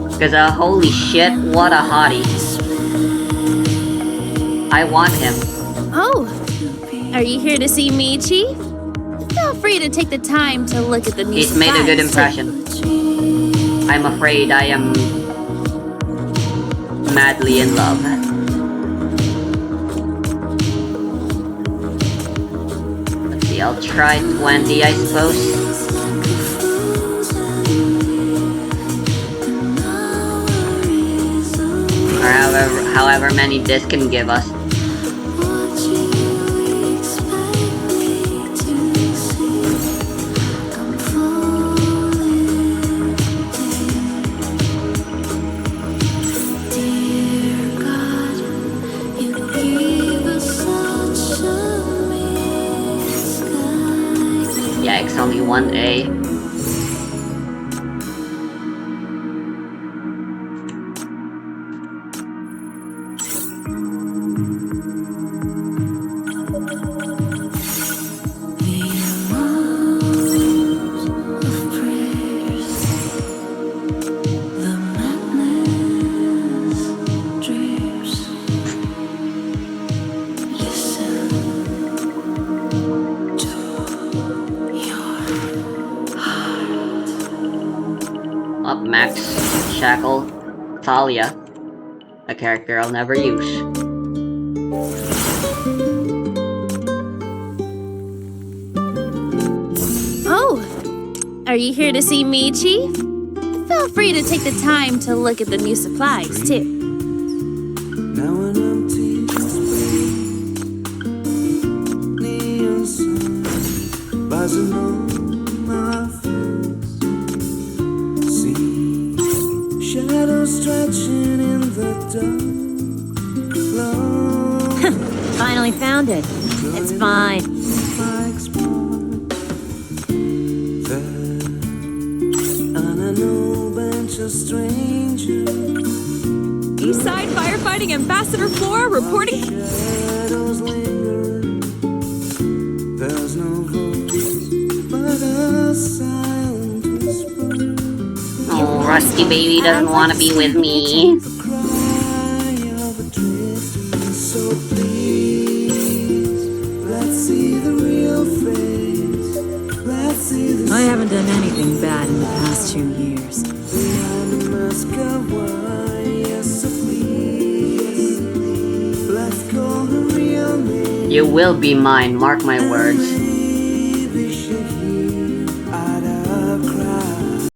Because, holy shit, what a hottie. I want him. Oh, are you here to see Michi? Feel free to take the time to look at the new He's made a good supplies. impression. I'm afraid I am madly in love. Let's see, I'll try 20, I suppose. Or however many this can give us. Yikes, only one A. Up Max, Shackle, Talia, a character I'll never use. Oh, are you here to see Michi? Feel free to take the time to look at the new supplies, too. Finally found it. It's fine. Eastside Firefighting Ambassador Flora reporting. Oh, Rusty baby doesn't want to be with me. I haven't done anything bad in the past 2 years. You will be mine, mark my words.